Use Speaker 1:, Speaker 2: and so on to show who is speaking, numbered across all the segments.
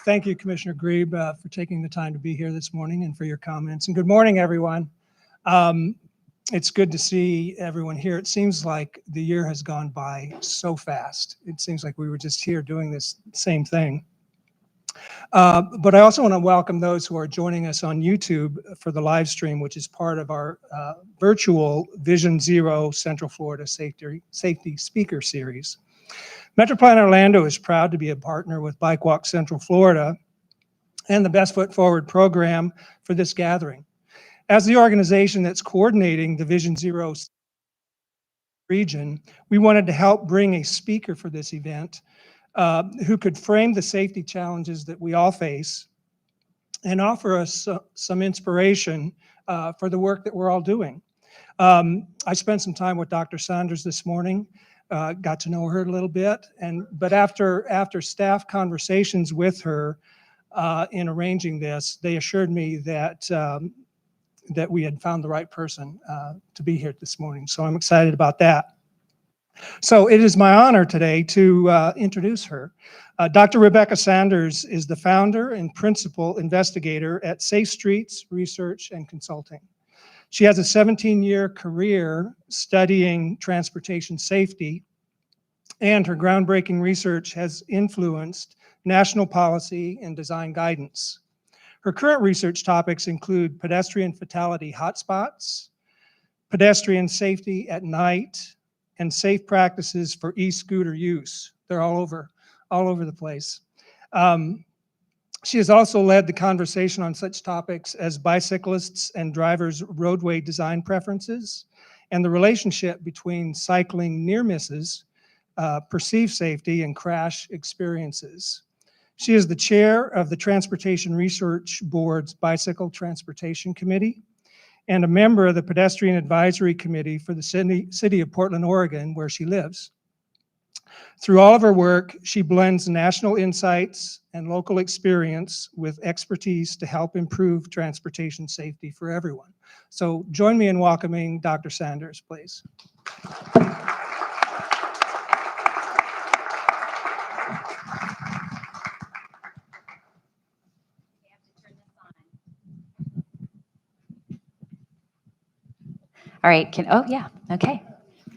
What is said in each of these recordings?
Speaker 1: Thank you, Commissioner Grebe, for taking the time to be here this morning and for your comments. And good morning, everyone. It's good to see everyone here. It seems like the year has gone by so fast. It seems like we were just here doing this same thing. But I also want to welcome those who are joining us on YouTube for the live stream, which is part of our virtual Vision Zero Central Florida Safety Speaker Series. MetroPlan Orlando is proud to be a partner with Bike Walk Central Florida and the Best Foot Forward program for this gathering. As the organization that's coordinating the Vision Zero region, we wanted to help bring a speaker for this event who could frame the safety challenges that we all face and offer us some inspiration for the work that we're all doing. I spent some time with Dr. Saunders this morning, got to know her a little bit, but after staff conversations with her in arranging this, they assured me that that we had found the right person to be here this morning. So I'm excited about that. So it is my honor today to introduce her. Dr. Rebecca Saunders is the founder and principal investigator at Safe Streets Research and Consulting. She has a 17-year career studying transportation safety, and her groundbreaking research has influenced national policy and design guidance. Her current research topics include pedestrian fatality hotspots, pedestrian safety at night, and safe practices for e-scooter use. They're all over the place. She has also led the conversation on such topics as bicyclists and drivers' roadway design preferences, and the relationship between cycling near misses, perceived safety, and crash experiences. She is the chair of the Transportation Research Board's Bicycle Transportation Committee and a member of the Pedestrian Advisory Committee for the city of Portland, Oregon, where she lives. Through all of her work, she blends national insights and local experience with expertise to help improve transportation safety for everyone. So join me in welcoming Dr. Saunders, please.
Speaker 2: All right, oh yeah, okay,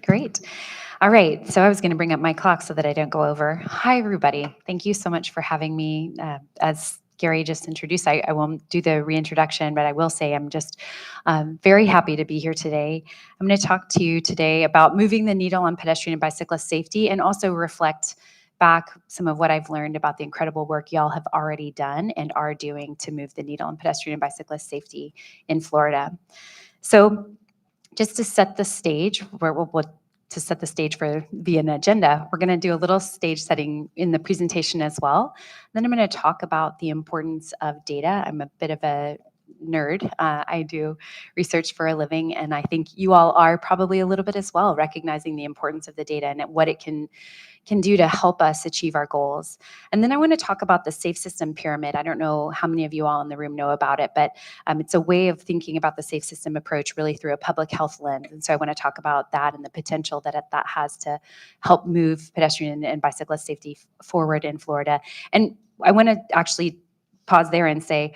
Speaker 2: great. All right, so I was gonna bring up my clock so that I don't go over. Hi, everybody. Thank you so much for having me. As Gary just introduced, I won't do the reintroduction, but I will say I'm just very happy to be here today. I'm gonna talk to you today about moving the needle on pedestrian and bicyclist safety and also reflect back some of what I've learned about the incredible work y'all have already done and are doing to move the needle on pedestrian and bicyclist safety in Florida. So just to set the stage, to set the stage for the agenda, we're going to do a little stage setting in the presentation as well. Then I'm going to talk about the importance of data. I'm a bit of a nerd. I do research for a living, and I think you all are probably a little bit as well, recognizing the importance of the data and what it can do to help us achieve our goals. And then I want to talk about the safe system pyramid. I don't know how many of you all in the room know about it, but it's a way of thinking about the safe system approach really through a public health lens. And so I want to talk about that and the potential that that has to help move pedestrian and bicyclist safety forward in Florida. And I want to actually pause there and say,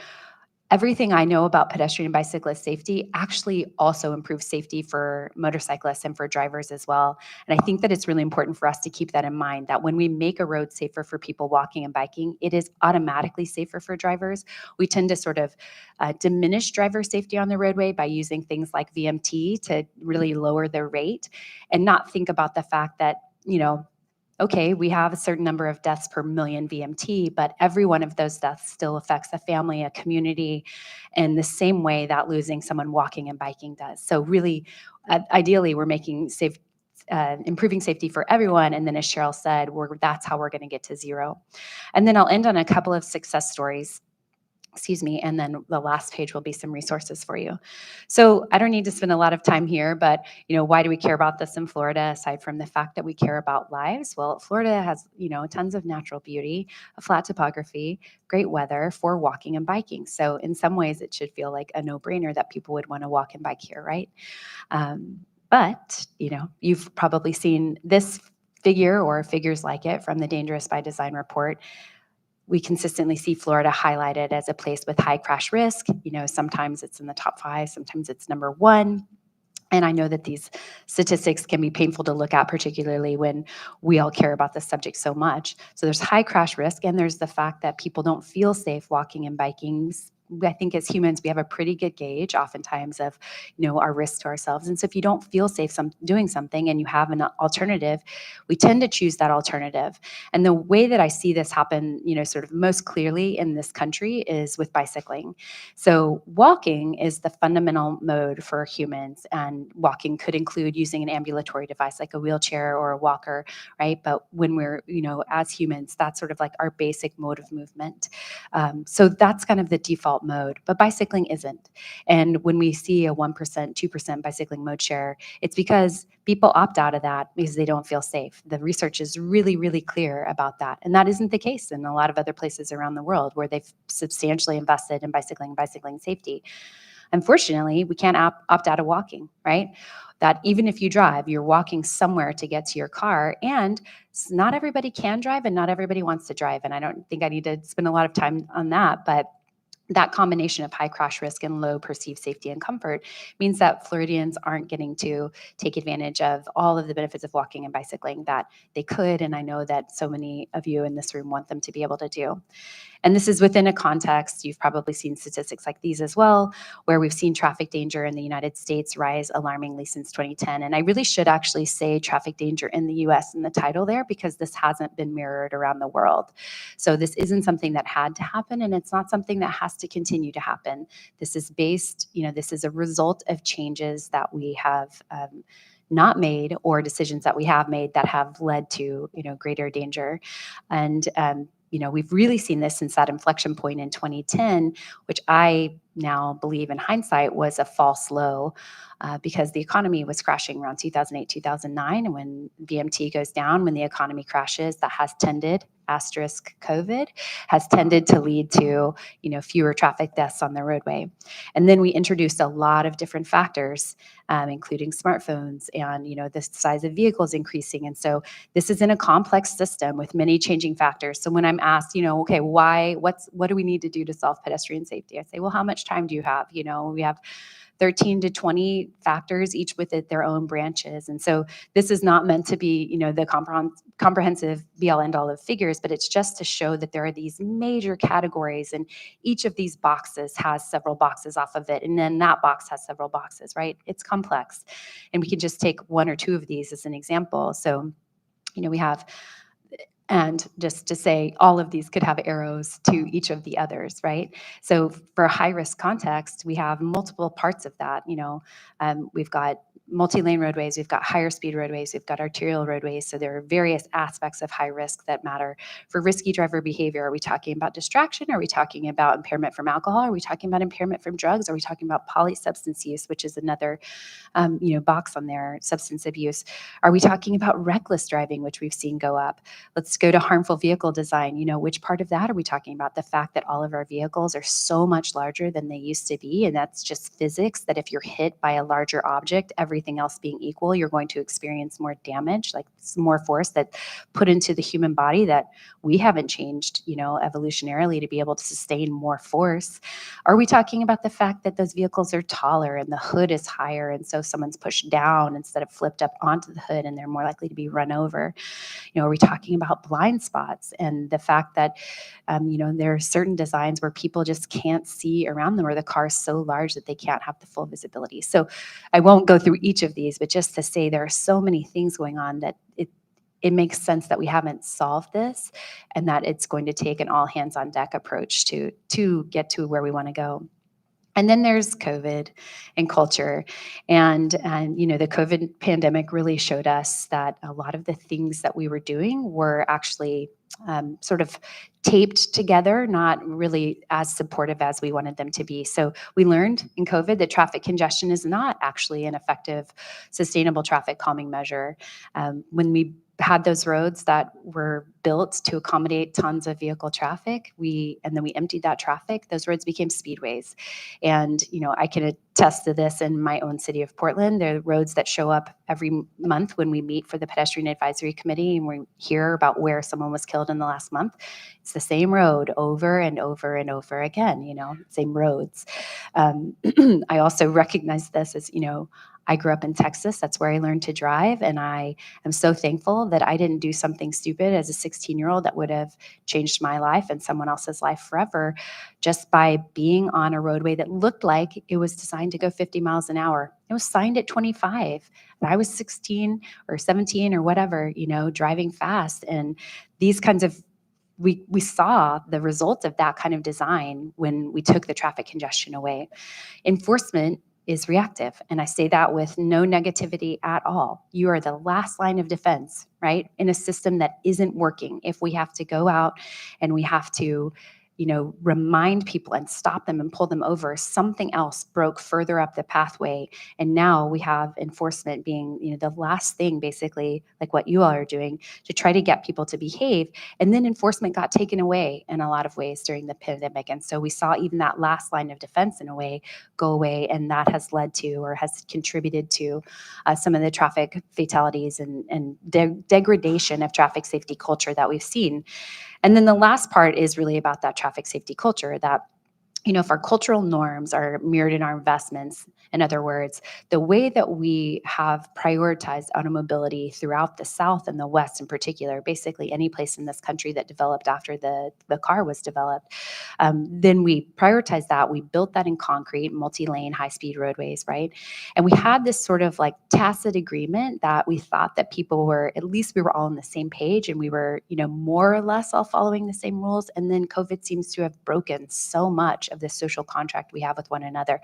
Speaker 2: everything I know about pedestrian and bicyclist safety actually also improves safety for motorcyclists and for drivers as well. And I think that it's really important for us to keep that in mind, that when we make a road safer for people walking and biking, it is automatically safer for drivers. We tend to sort of diminish driver safety on the roadway by using things like VMT to really lower their rate and not think about the fact that, you know, okay, we have a certain number of deaths per million VMT, but every one of those deaths still affects a family, a community, in the same way that losing someone walking and biking does. So really, ideally, we're making improving safety for everyone. And then as Cheryl said, that's how we're going to get to zero. And then I'll end on a couple of success stories. Excuse me, and then the last page will be some resources for you. So I don't need to spend a lot of time here, but why do we care about this in Florida aside from the fact that we care about lives? Well, Florida has tons of natural beauty, a flat topography, great weather for walking and biking. So in some ways, it should feel like a no-brainer that people would want to walk and bike here, right? But you've probably seen this figure or figures like it from the Dangerous by Design report. We consistently see Florida highlighted as a place with high crash risk. Sometimes it's in the top 5, sometimes it's number 1. And I know that these statistics can be painful to look at, particularly when we all care about this subject so much. So there's high crash risk, and there's the fact that people don't feel safe walking and biking. I think as humans, we have a pretty good gauge oftentimes of, our risk to ourselves. And so if you don't feel safe doing something and you have an alternative, we tend to choose that alternative. And the way that I see this happen, sort of most clearly in this country is with bicycling. So walking is the fundamental mode for humans, and walking could include using an ambulatory device like a wheelchair or a walker, right? But when we're, as humans, that's sort of like our basic mode of movement. So that's kind of the default mode, but bicycling isn't. And when we see a 1%, 2% bicycling mode share, it's because people opt out of that because they don't feel safe. The research is really, really clear about that. And that isn't the case in a lot of other places around the world where they've substantially invested in bicycling safety. Unfortunately, we can't opt out of walking, right? That even if you drive, you're walking somewhere to get to your car, and not everybody can drive and not everybody wants to drive. And I don't think I need to spend a lot of time on that, but that combination of high crash risk and low perceived safety and comfort means that Floridians aren't getting to take advantage of all of the benefits of walking and bicycling that they could. And I know that so many of you in this room want them to be able to do. And this is within a context, you've probably seen statistics like these as well, where we've seen traffic danger in the United States rise alarmingly since 2010. And I really should actually say traffic danger in the US in the title there, because this hasn't been mirrored around the world. So this isn't something that had to happen, and it's not something that has to continue to happen. This is based, this is a result of changes that we have not made, or decisions that we have made that have led to, greater danger. And we've really seen this since that inflection point in 2010, which I now believe in hindsight was a false low, because the economy was crashing around 2008, 2009. And when VMT goes down, when the economy crashes, that has tended, asterisk COVID, has tended to lead to, fewer traffic deaths on the roadway. And then we introduced a lot of different factors, including smartphones and, the size of vehicles increasing. And so this is in a complex system with many changing factors. So when I'm asked, okay, what do we need to do to solve pedestrian safety? I say, well, how much time do you have? We have 13 to 20 factors, each with their own branches. And so this is not meant to be, the comprehensive be-all end-all of figures, but it's just to show that there are these major categories, and each of these boxes has several boxes off of it, and then that box has several boxes, right? It's complex. And we can just take one or two of these as an example. So, we have, and just to say, all of these could have arrows to each of the others, right? So for a high-risk context, we have multiple parts of that. We've got multi-lane roadways, we've got higher speed roadways, we've got arterial roadways. So there are various aspects of high risk that matter. For risky driver behavior, are we talking about distraction? Are we talking about impairment from alcohol? Are we talking about impairment from drugs? Are we talking about polysubstance use, which is another box on there, substance abuse? Are we talking about reckless driving, which we've seen go up? Let's go to harmful vehicle design. Which part of that are we talking about? The fact that all of our vehicles are so much larger than they used to be, and that's just physics, that if you're hit by a larger object, everything else being equal, you're going to experience more damage, like more force that put into the human body that we haven't changed, evolutionarily to be able to sustain more force. Are we talking about the fact that those vehicles are taller and the hood is higher, and so someone's pushed down instead of flipped up onto the hood and they're more likely to be run over? Are we talking about blind spots and the fact that, there are certain designs where people just can't see around them, or the car is so large that they can't have the full visibility? So I won't go through each of these, but just to say there are so many things going on that it makes sense that we haven't solved this, and that it's going to take an all hands on deck approach to get to where we want to go. And then there's COVID and culture. And the COVID pandemic really showed us that a lot of the things that we were doing were actually sort of taped together, not really as supportive as we wanted them to be. So we learned in COVID that traffic congestion is not actually an effective, sustainable traffic calming measure. When we had those roads that were built to accommodate tons of vehicle traffic, and then we emptied that traffic, those roads became speedways. And, I can attest to this in my own city of Portland. There are roads that show up every month when we meet for the Pedestrian Advisory Committee and we hear about where someone was killed in the last month. It's the same road over and over and over again, same roads. I also recognize this as, I grew up in Texas. That's where I learned to drive. And I am so thankful that I didn't do something stupid as a 16-year-old that would have changed my life and someone else's life forever just by being on a roadway that looked like it was designed to go 50 miles an hour. It was signed at 25. And I was 16 or 17 or whatever, driving fast. And these kinds of we saw the result of that kind of design when we took the traffic congestion away. Enforcement is reactive. And I say that with no negativity at all. You are the last line of defense, right? In a system that isn't working. If we have to go out and we have to, remind people and stop them and pull them over, something else broke further up the pathway. And now we have enforcement being, the last thing, basically, like what you all are doing to try to get people to behave. And then enforcement got taken away in a lot of ways during the pandemic. And so we saw even that last line of defense in a way go away. And that has led to or has contributed to some of the traffic fatalities and degradation of traffic safety culture that we've seen. And then the last part is really about that traffic safety culture that, if our cultural norms are mirrored in our investments, in other words, the way that we have prioritized automobility throughout the South and the West in particular, basically any place in this country that developed after the car was developed, then we prioritized that. We built that in concrete, multi-lane, high-speed roadways, right? And we had this sort of like tacit agreement that we thought that people were, at least we were all on the same page and we were, more or less all following the same rules. And then COVID seems to have broken so much of the social contract we have with one another.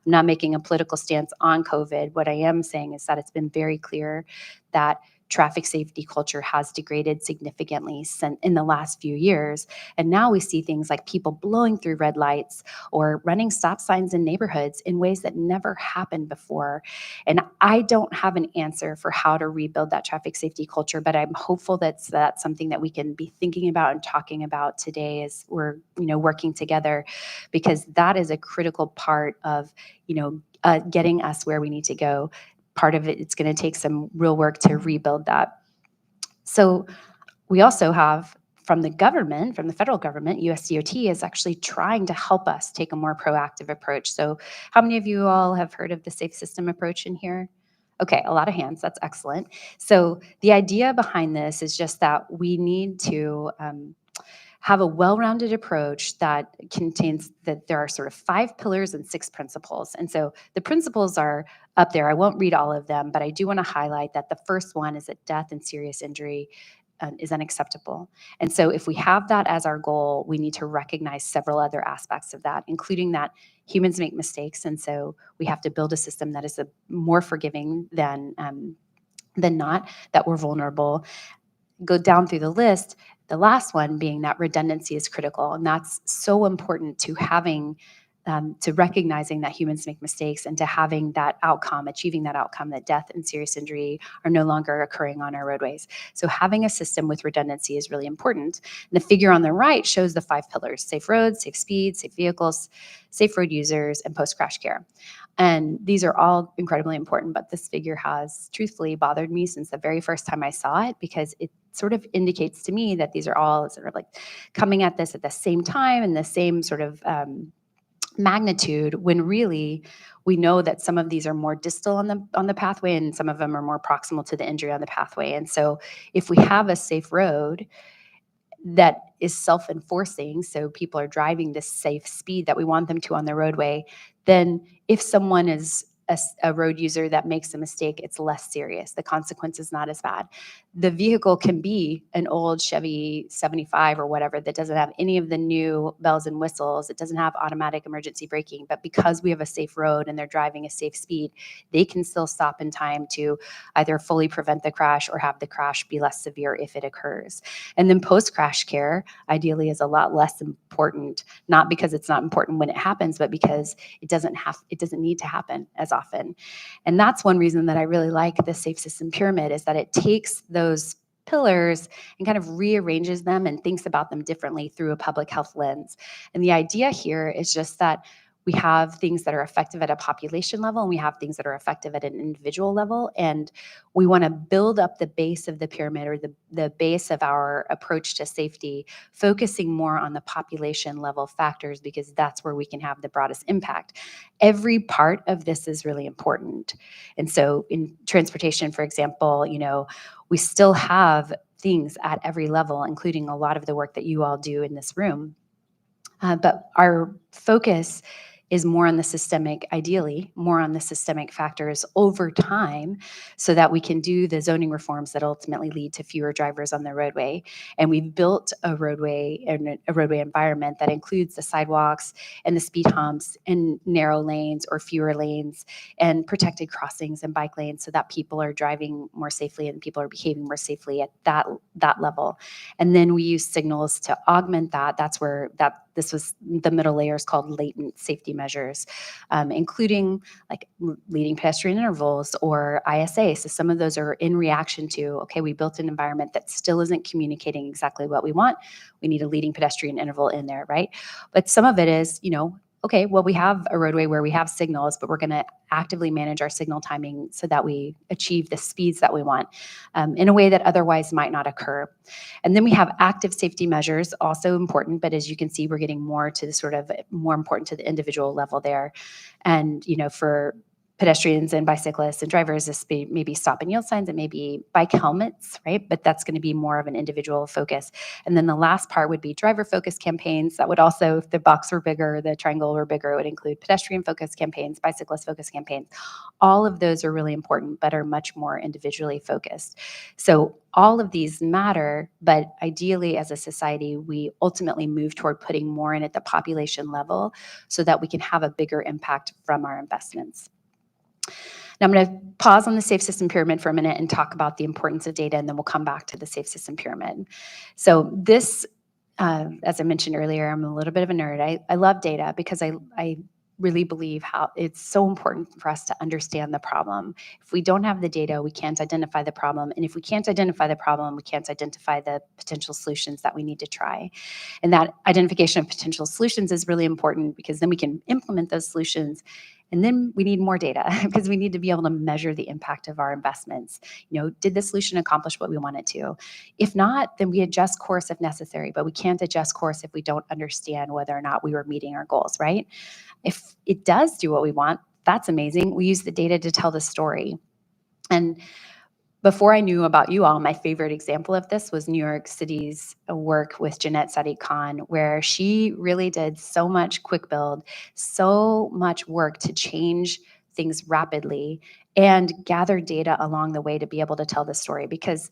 Speaker 2: I'm not making a political stance on COVID. What I am saying is that it's been very clear that traffic safety culture has degraded significantly in the last few years. And now we see things like people blowing through red lights or running stop signs in neighborhoods in ways that never happened before. And I don't have an answer for how to rebuild that traffic safety culture, but I'm hopeful that's something that we can be thinking about and talking about today as we're, working together, because that is a critical part of, getting us where we need to go. Part of it, it's going to take some real work to rebuild that. So we also have from the government, from the federal government, USDOT is actually trying to help us take a more proactive approach. So how many of you all have heard of the safe system approach in here? Okay, a lot of hands, that's excellent. So the idea behind this is just that we need to have a well-rounded approach that contains that there are sort of 5 pillars and 6 principles. And so the principles are up there. I won't read all of them, but I do want to highlight that the first one is that death and serious injury is unacceptable. And so if we have that as our goal, we need to recognize several other aspects of that, including that humans make mistakes. And so we have to build a system that is more forgiving than not, that we're vulnerable. Go down through the list. The last one being that redundancy is critical. And that's so important to having, to recognizing that humans make mistakes and to having that outcome, achieving that outcome, that death and serious injury are no longer occurring on our roadways. So having a system with redundancy is really important. And the figure on the right shows the 5 pillars: safe roads, safe speed, safe vehicles, safe road users, and post-crash care. And these are all incredibly important, but this figure has truthfully bothered me since the very first time I saw it, because it sort of indicates to me that these are all sort of like coming at this at the same time and the same sort of magnitude, when really we know that some of these are more distal on the pathway and some of them are more proximal to the injury on the pathway. And so if we have a safe road that is self-enforcing, so people are driving this safe speed that we want them to on the roadway, then if someone is a road user that makes a mistake, it's less serious. The consequence is not as bad. The vehicle can be an old Chevy 75 or whatever that doesn't have any of the new bells and whistles. It doesn't have automatic emergency braking, but because we have a safe road and they're driving a safe speed, they can still stop in time to either fully prevent the crash or have the crash be less severe if it occurs. And then post-crash care ideally is a lot less important, not because it's not important when it happens, but because it doesn't need to happen as often. And that's one reason that I really like the safe system pyramid, is that it takes those pillars and kind of rearranges them and thinks about them differently through a public health lens. And the idea here is just that we have things that are effective at a population level and we have things that are effective at an individual level. And we want to build up the base of the pyramid, or the base of our approach to safety, focusing more on the population level factors, because that's where we can have the broadest impact. Every part of this is really important. And so in transportation, for example, we still have things at every level, including a lot of the work that you all do in this room. But our focus is more on the systemic, ideally, more on the systemic factors over time, so that we can do the zoning reforms that ultimately lead to fewer drivers on the roadway. And we've built a roadway environment that includes the sidewalks and the speed humps and narrow lanes or fewer lanes and protected crossings and bike lanes, so that people are driving more safely and people are behaving more safely at that level. And then we use signals to augment that. That's where this was the middle layer is called latent safety measures, including like leading pedestrian intervals or ISA. So some of those are in reaction to, okay, we built an environment that still isn't communicating exactly what we want. We need a leading pedestrian interval in there, right? But some of it is, okay, well, we have a roadway where we have signals, but we're going to actively manage our signal timing so that we achieve the speeds that we want in a way that otherwise might not occur. And then we have active safety measures, also important, but as you can see, we're getting more to the sort of more important to the individual level there. And, for pedestrians and bicyclists and drivers, this may be stop and yield signs, it may be bike helmets, right? But that's going to be more of an individual focus. And then the last part would be driver focused campaigns. That would also, if the box were bigger, the triangle were bigger, it would include pedestrian focused campaigns, bicyclist focused campaigns. All of those are really important, but are much more individually focused. So all of these matter, but ideally as a society, we ultimately move toward putting more in at the population level so that we can have a bigger impact from our investments. Now I'm going to pause on the safe system pyramid for a minute and talk about the importance of data, and then we'll come back to the safe system pyramid. So this, as I mentioned earlier, I'm a little bit of a nerd. I love data because I really believe how it's so important for us to understand the problem. If we don't have the data, we can't identify the problem. And if we can't identify the problem, we can't identify the potential solutions that we need to try. And that identification of potential solutions is really important, because then we can implement those solutions. And then we need more data because we need to be able to measure the impact of our investments. Did the solution accomplish what we want it to? If not, then we adjust course if necessary, but we can't adjust course if we don't understand whether or not we were meeting our goals, right? If it does do what we want, that's amazing. We use the data to tell the story. And before I knew about you all, my favorite example of this was New York City's work with Jeanette Sadiq Khan, where she really did so much quick build, so much work to change things rapidly and gather data along the way to be able to tell the story, because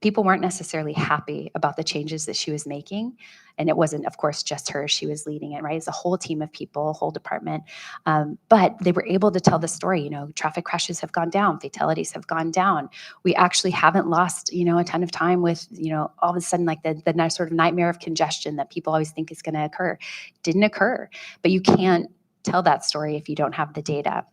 Speaker 2: people weren't necessarily happy about the changes that she was making. And it wasn't, of course, just her. She was leading it, right? It's a whole team of people, a whole department. But they were able to tell the story. Traffic crashes have gone down, fatalities have gone down. We actually haven't lost, a ton of time with, all of a sudden, like the nice sort of nightmare of congestion that people always think is going to occur. Didn't occur. But you can't tell that story if you don't have the data.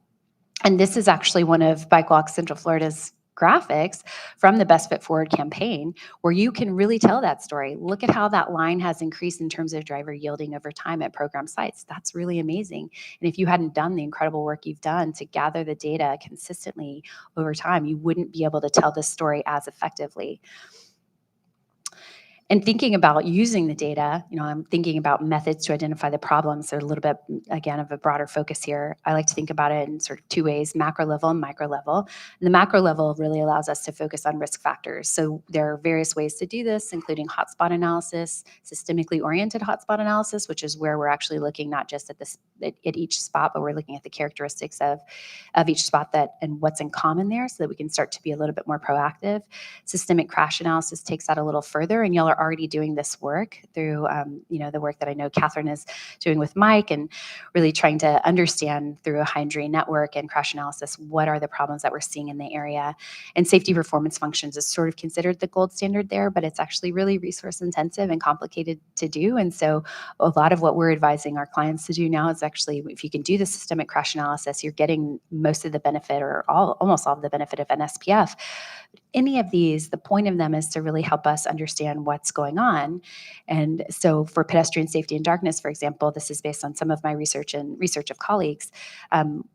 Speaker 2: And this is actually one of Bike Walk Central Florida's graphics from the Best Foot Forward campaign, where you can really tell that story. Look at how that line has increased in terms of driver yielding over time at program sites. That's really amazing. And if you hadn't done the incredible work you've done to gather the data consistently over time, you wouldn't be able to tell this story as effectively. And thinking about using the data, I'm thinking about methods to identify the problems. So a little bit, again, of a broader focus here. I like to think about it in sort of two ways, macro level and micro level. And the macro level really allows us to focus on risk factors. So there are various ways to do this, including hotspot analysis, systemically oriented hotspot analysis, which is where we're actually looking not just at each spot, but we're looking at the characteristics of each spot and what's in common there, so that we can start to be a little bit more proactive. Systemic crash analysis takes that a little further, and y'all are already doing this work through the work that I know Catherine is doing with Mike, and really trying to understand through a high injury network and crash analysis what are the problems that we're seeing in the area. And safety performance functions is sort of considered the gold standard there, but it's actually really resource intensive and complicated to do. And so a lot of what we're advising our clients to do now is actually, if you can do the systemic crash analysis, you're getting most of the benefit, or almost all of the benefit of an SPF. any of these, the point of them is to really help us understand what's going on. And so for pedestrian safety in darkness, for example, this is based on some of my research and research of colleagues,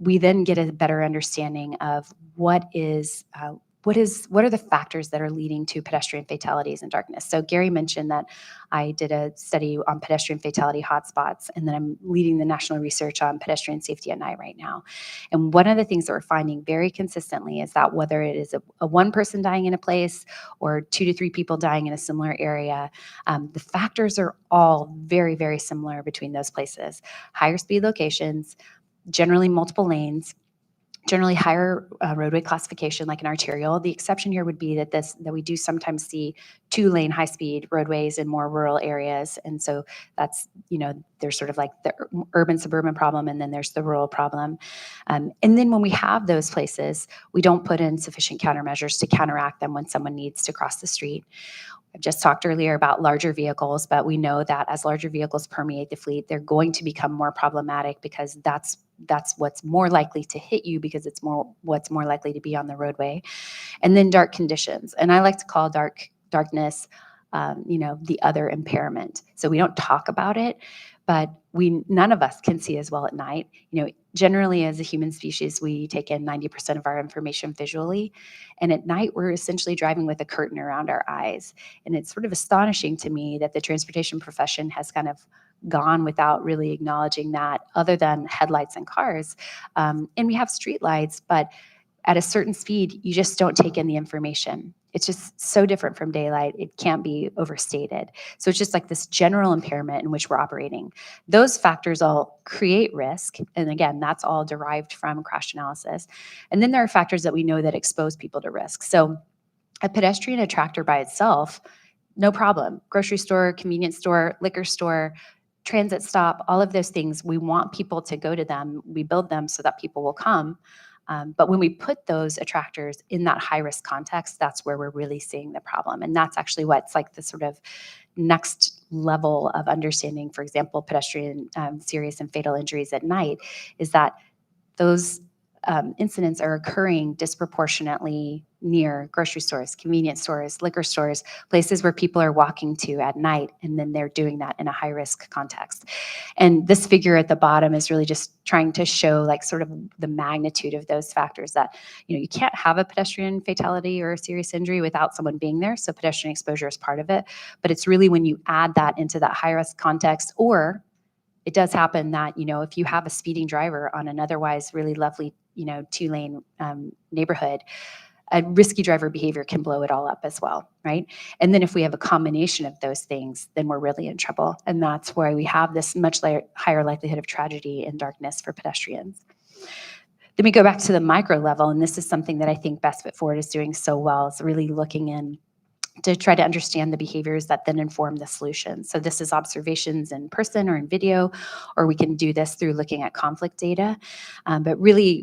Speaker 2: we then get a better understanding of what are the factors that are leading to pedestrian fatalities in darkness. So Gary mentioned that I did a study on pedestrian fatality hotspots, and then I'm leading the national research on pedestrian safety at night right now. And one of the things that we're finding very consistently is that whether it is a one person dying in a place or 2 to 3 people dying in a similar area, the factors are all very, very similar between those places. Higher speed locations, generally multiple lanes, generally higher roadway classification like an arterial. The exception here would be that we do sometimes see 2-lane high-speed roadways in more rural areas. And so that's, there's sort of like the urban-suburban problem, and then there's the rural problem. And then when we have those places, we don't put in sufficient countermeasures to counteract them when someone needs to cross the street. I've just talked earlier about larger vehicles, but we know that as larger vehicles permeate the fleet, they're going to become more problematic because that's what's more likely to hit you, because it's what's more likely to be on the roadway. And then dark conditions. And I like to call darkness, the other impairment. So we don't talk about it, but none of us can see as well at night. Generally as a human species, we take in 90% of our information visually. And at night, we're essentially driving with a curtain around our eyes. And it's sort of astonishing to me that the transportation profession has kind of gone without really acknowledging that, other than headlights and cars. And we have street lights, but at a certain speed, you just don't take in the information. It's just so different from daylight. It can't be overstated. So it's just like this general impairment in which we're operating. Those factors all create risk. And again, that's all derived from crash analysis. And then there are factors that we know that expose people to risk. So a pedestrian attractor by itself, no problem. Grocery store, convenience store, liquor store, transit stop, all of those things, we want people to go to them. We build them so that people will come. But when we put those attractors in that high-risk context, that's where we're really seeing the problem. And that's actually what's like the sort of next level of understanding, for example, pedestrian serious and fatal injuries at night, is that those incidents are occurring disproportionately near grocery stores, convenience stores, liquor stores, places where people are walking to at night, and then they're doing that in a high-risk context. And this figure at the bottom is really just trying to show like sort of the magnitude of those factors, that you can't have a pedestrian fatality or a serious injury without someone being there. So pedestrian exposure is part of it, but it's really when you add that into that high-risk context, or it does happen that, if you have a speeding driver on an otherwise really lovely, 2-lane neighborhood, a risky driver behavior can blow it all up as well, right? And then if we have a combination of those things, then we're really in trouble. And that's why we have this much higher likelihood of tragedy and darkness for pedestrians. Then we go back to the micro level, and this is something that I think Best Foot Forward is doing so well. It's really looking in to try to understand the behaviors that then inform the solution. So this is observations in person or in video, or we can do this through looking at conflict data. But really,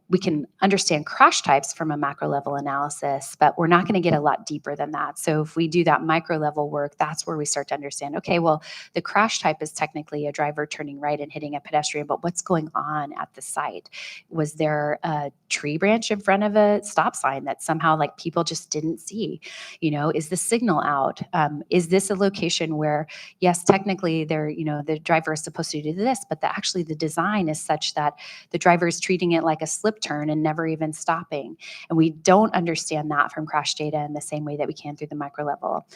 Speaker 2: we can understand crash types from a macro level analysis, but we're not going to get a lot deeper than that. So if we do that micro level work, that's where we start to understand, okay, well, the crash type is technically a driver turning right and hitting a pedestrian, but what's going on at the site? Was there a tree branch in front of a stop sign that somehow like people just didn't see? Is the signal out? Is this a location where, yes, technically the driver is supposed to do this, but actually the design is such that the driver is treating it like a slip turn and never even stopping. And we don't understand that from crash data in the same way that we can through the micro level.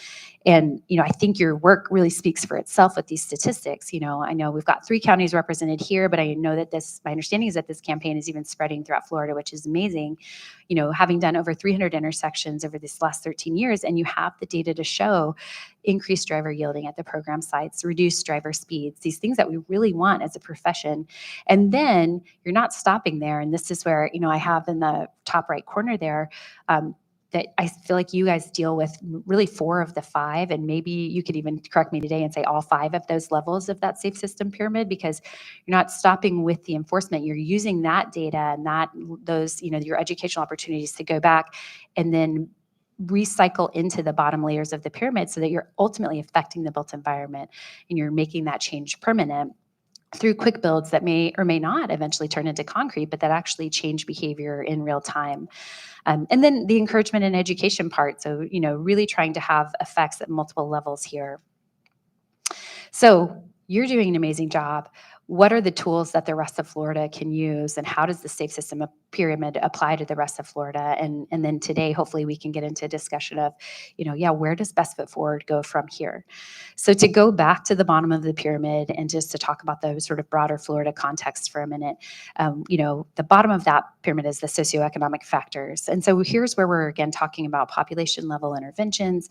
Speaker 2: And, I think your work really speaks for itself with these statistics. I know we've got 3 counties represented here, but I know that my understanding is that this campaign is even spreading throughout Florida, which is amazing. Having done over 300 intersections over this last 13 years, and you have the data to show increased driver yielding at the program sites, reduced driver speeds, these things that we really want as a profession. And then you're not stopping there. And this is where, I have in the top right corner there, that I feel like you guys deal with really 4 of the 5, and maybe you could even correct me today and say all 5 of those levels of that safe system pyramid, because you're not stopping with the enforcement. You're using that data and those, your educational opportunities to go back and then recycle into the bottom layers of the pyramid so that you're ultimately affecting the built environment and you're making that change permanent. through quick builds that may or may not eventually turn into concrete, but that actually change behavior in real time. And then the encouragement and education part. So, really trying to have effects at multiple levels here. So you're doing an amazing job. What are the tools that the rest of Florida can use, and how does the safe system pyramid apply to the rest of Florida? And then today, hopefully we can get into a discussion of, where does Best Foot Forward go from here? So to go back to the bottom of the pyramid and just to talk about the sort of broader Florida context for a minute, the bottom of that pyramid is the socioeconomic factors. And so here's where we're again talking about population level interventions,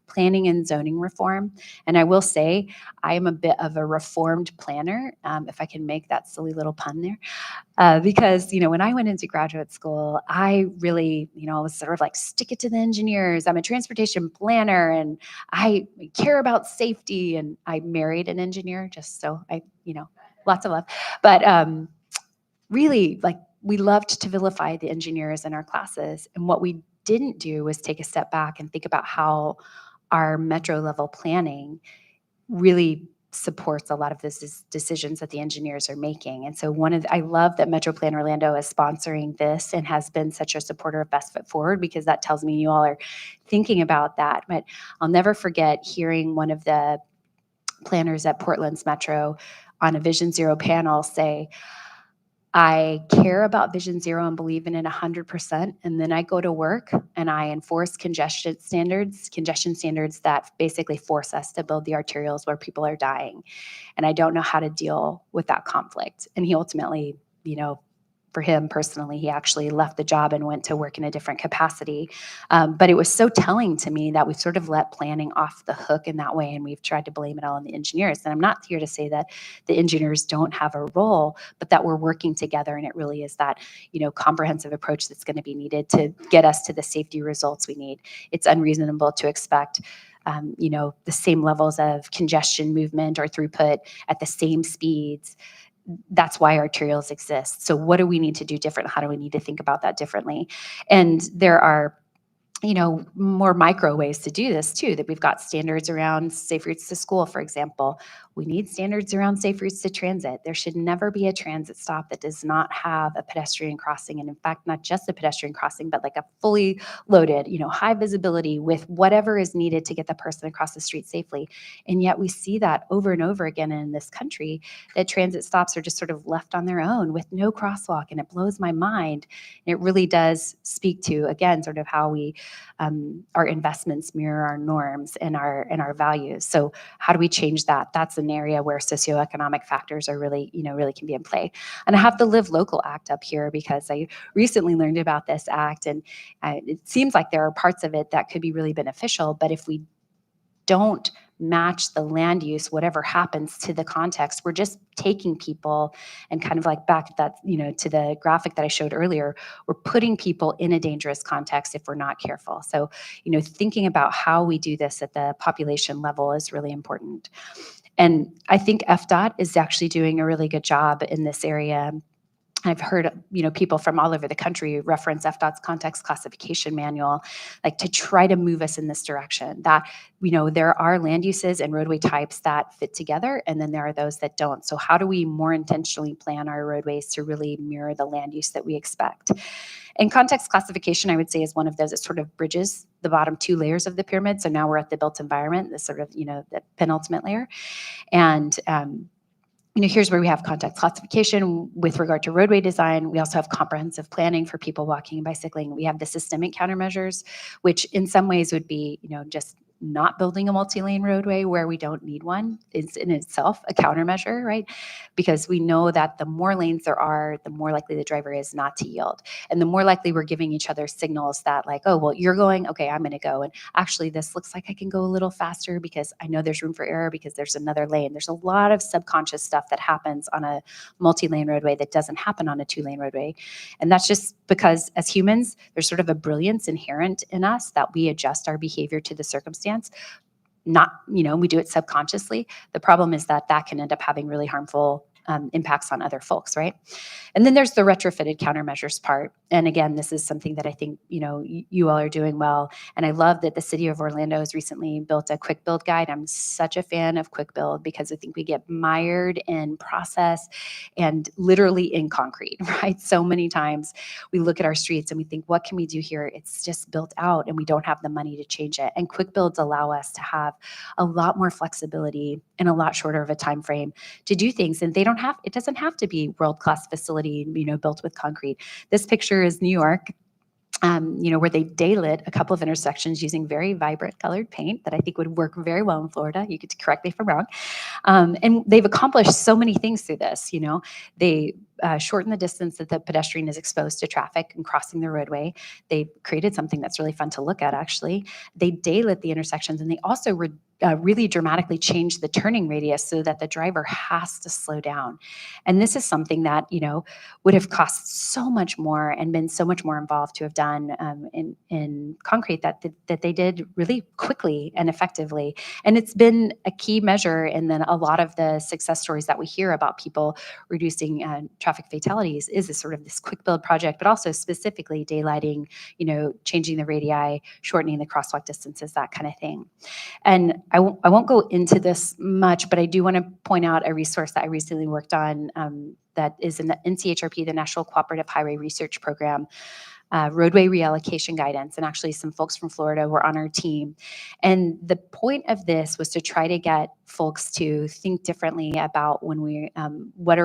Speaker 2: planning and zoning reform. And I will say, I am a bit of a reformed planner, if I can make that silly little pun there, because, when I went into graduate school, I really, was sort of like, stick it to the engineers. I'm a transportation planner and I care about safety. And I married an engineer just so lots of love. But really, like, we loved to vilify the engineers in our classes. And what we didn't do was take a step back and think about how our metro level planning really supports a lot of those decisions that the engineers are making. And so I love that Metro Plan Orlando is sponsoring this and has been such a supporter of Best Foot Forward, because that tells me you all are thinking about that. But I'll never forget hearing one of the planners at Portland's Metro on a Vision Zero panel say, I care about Vision Zero and believe in it 100%. And then I go to work and I enforce congestion standards that basically force us to build the arterials where people are dying. And I don't know how to deal with that conflict. And he ultimately, for him personally, he actually left the job and went to work in a different capacity. But it was so telling to me that we've sort of let planning off the hook in that way, and we've tried to blame it all on the engineers. And I'm not here to say that the engineers don't have a role, but that we're working together, and it really is that, comprehensive approach that's going to be needed to get us to the safety results we need. It's unreasonable to expect the same levels of congestion movement or throughput at the same speeds. That's why arterials exist. So what do we need to do different? How do we need to think about that differently? And there are more micro ways to do this too, that we've got standards around safe routes to school, for example. We need standards around safe routes to transit. There should never be a transit stop that does not have a pedestrian crossing. And in fact, not just a pedestrian crossing, but like a fully loaded, high visibility with whatever is needed to get the person across the street safely. And yet we see that over and over again in this country, that transit stops are just sort of left on their own with no crosswalk. And it blows my mind. And it really does speak to, again, sort of how our investments mirror our norms and our values. So how do we change that? That's an area where socioeconomic factors are really, really can be in play. And I have the Live Local Act up here because I recently learned about this act, and it seems like there are parts of it that could be really beneficial. But if we don't match the land use, whatever happens to the context, we're just taking people and kind of like back that, to the graphic that I showed earlier, we're putting people in a dangerous context if we're not careful. So, thinking about how we do this at the population level is really important. And I think FDOT is actually doing a really good job in this area. I've heard, people from all over the country reference FDOT's context classification manual, like to try to move us in this direction. That, there are land uses and roadway types that fit together, and then there are those that don't. So how do we more intentionally plan our roadways to really mirror the land use that we expect? And context classification, I would say, is one of those that sort of bridges the bottom two layers of the pyramid. So now we're at the built environment, the sort of, the penultimate layer. And here's where we have context classification with regard to roadway design. We also have comprehensive planning for people walking and bicycling. We have the systemic countermeasures, which in some ways would be, just not building a multi-lane roadway where we don't need one is in itself a countermeasure, right? Because we know that the more lanes there are, the more likely the driver is not to yield. And the more likely we're giving each other signals that like, oh, well, you're going, okay, I'm gonna go. And actually this looks like I can go a little faster because I know there's room for error because there's another lane. There's a lot of subconscious stuff that happens on a multi-lane roadway that doesn't happen on a 2-lane roadway. And that's just because as humans, there's sort of a brilliance inherent in us that we adjust our behavior to the circumstance. Not, we do it subconsciously. The problem is that can end up having really harmful impacts on other folks, right? And then there's the retrofitted countermeasures part. And again, this is something that I think, you all are doing well. And I love that the city of Orlando has recently built a quick build guide. I'm such a fan of quick build because I think we get mired in process and literally in concrete, right? So many times we look at our streets and we think, what can we do here? It's just built out and we don't have the money to change it. And quick builds allow us to have a lot more flexibility and a lot shorter of a time frame to do things. And it doesn't have to be world-class facility, built with concrete. This picture is New York. Where they daylit a couple of intersections using very vibrant colored paint that I think would work very well in Florida. You could correct me if I'm wrong. And they've accomplished so many things through this. They shorten the distance that the pedestrian is exposed to traffic and crossing the roadway. They created something that's really fun to look at, actually. They daylit the intersections, and they also really dramatically changed the turning radius so that the driver has to slow down. And this is something that, would have cost so much more and been so much more involved to have done in concrete that they did really quickly and effectively. And it's been a key measure in then a lot of the success stories that we hear about people reducing traffic fatalities is this quick build project, but also specifically daylighting, changing the radii, shortening the crosswalk distances, that kind of thing. And I won't go into this much, but I do want to point out a resource that I recently worked on that is in the NCHRP, the National Cooperative Highway Research Program, roadway reallocation guidance. And actually some folks from Florida were on our team. And the point of this was to try to get folks to think differently about when we, what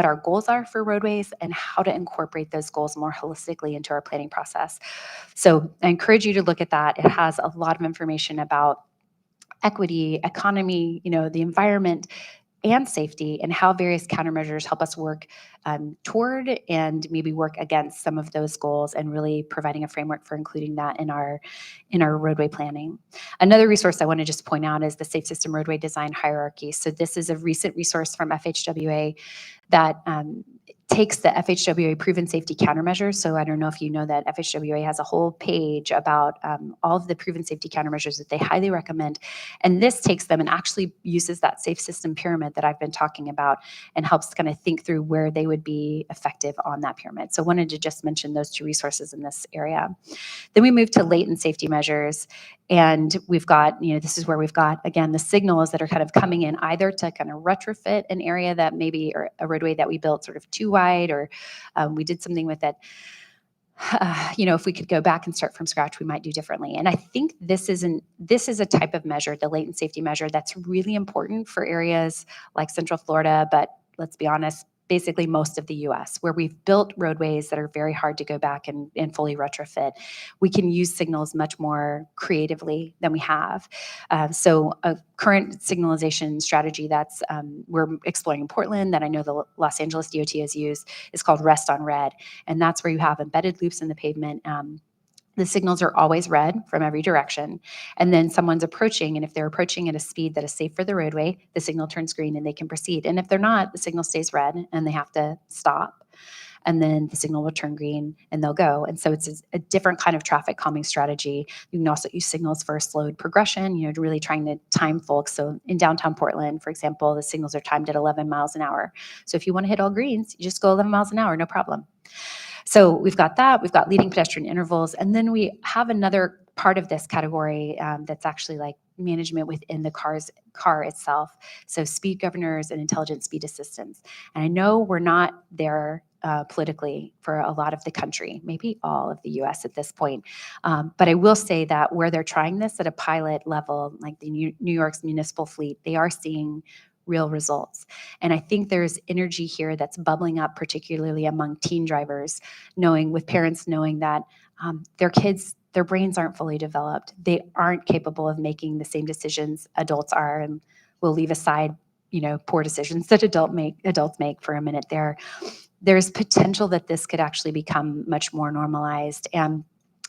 Speaker 2: our goals are for roadways and how to incorporate those goals more holistically into our planning process. So I encourage you to look at that. It has a lot of information about equity, economy, the environment, and safety, and how various countermeasures help us work toward and maybe work against some of those goals, and really providing a framework for including that in our roadway planning. Another resource I want to just point out is the Safe System Roadway Design Hierarchy. So this is a recent resource from FHWA that takes the FHWA proven safety countermeasures. So I don't know if you know that FHWA has a whole page about all of the proven safety countermeasures that they highly recommend. And this takes them and actually uses that safe system pyramid that I've been talking about and helps kind of think through where they would be effective on that pyramid. So I wanted to just mention those two resources in this area. Then we move to latent safety measures. And we've got, this is where we've got, again, the signals that are kind of coming in either to kind of retrofit an area that maybe, or a roadway that we built sort of too wide, or we did something with it. If we could go back and start from scratch, we might do differently. And I think this is a type of measure, the latent safety measure, that's really important for areas like Central Florida, but let's be honest, basically most of the US, where we've built roadways that are very hard to go back and fully retrofit. We can use signals much more creatively than we have. So a current signalization strategy that's we're exploring in Portland, that I know the Los Angeles DOT has used, is called Rest on Red. And that's where you have embedded loops in the pavement. The signals are always red from every direction. And then someone's approaching, and if they're approaching at a speed that is safe for the roadway, the signal turns green and they can proceed. And if they're not, the signal stays red and they have to stop. And then the signal will turn green and they'll go. And so it's a different kind of traffic calming strategy. You can also use signals for a slowed progression, really trying to time folks. So in downtown Portland, for example, the signals are timed at 11 miles an hour. So if you want to hit all greens, you just go 11 miles an hour, no problem. So we've got that, we've got leading pedestrian intervals, and then we have another part of this category that's actually like management within the car itself. So speed governors and intelligent speed assistance. And I know we're not there politically for a lot of the country, maybe all of the US at this point. But I will say that where they're trying this at a pilot level, like the New York's municipal fleet, they are seeing real results. And I think there's energy here that's bubbling up, particularly among teen drivers, with parents knowing that their kids, their brains aren't fully developed. They aren't capable of making the same decisions adults are, and we'll leave aside, poor decisions that adults make for a minute there. There's potential that this could actually become much more normalized. And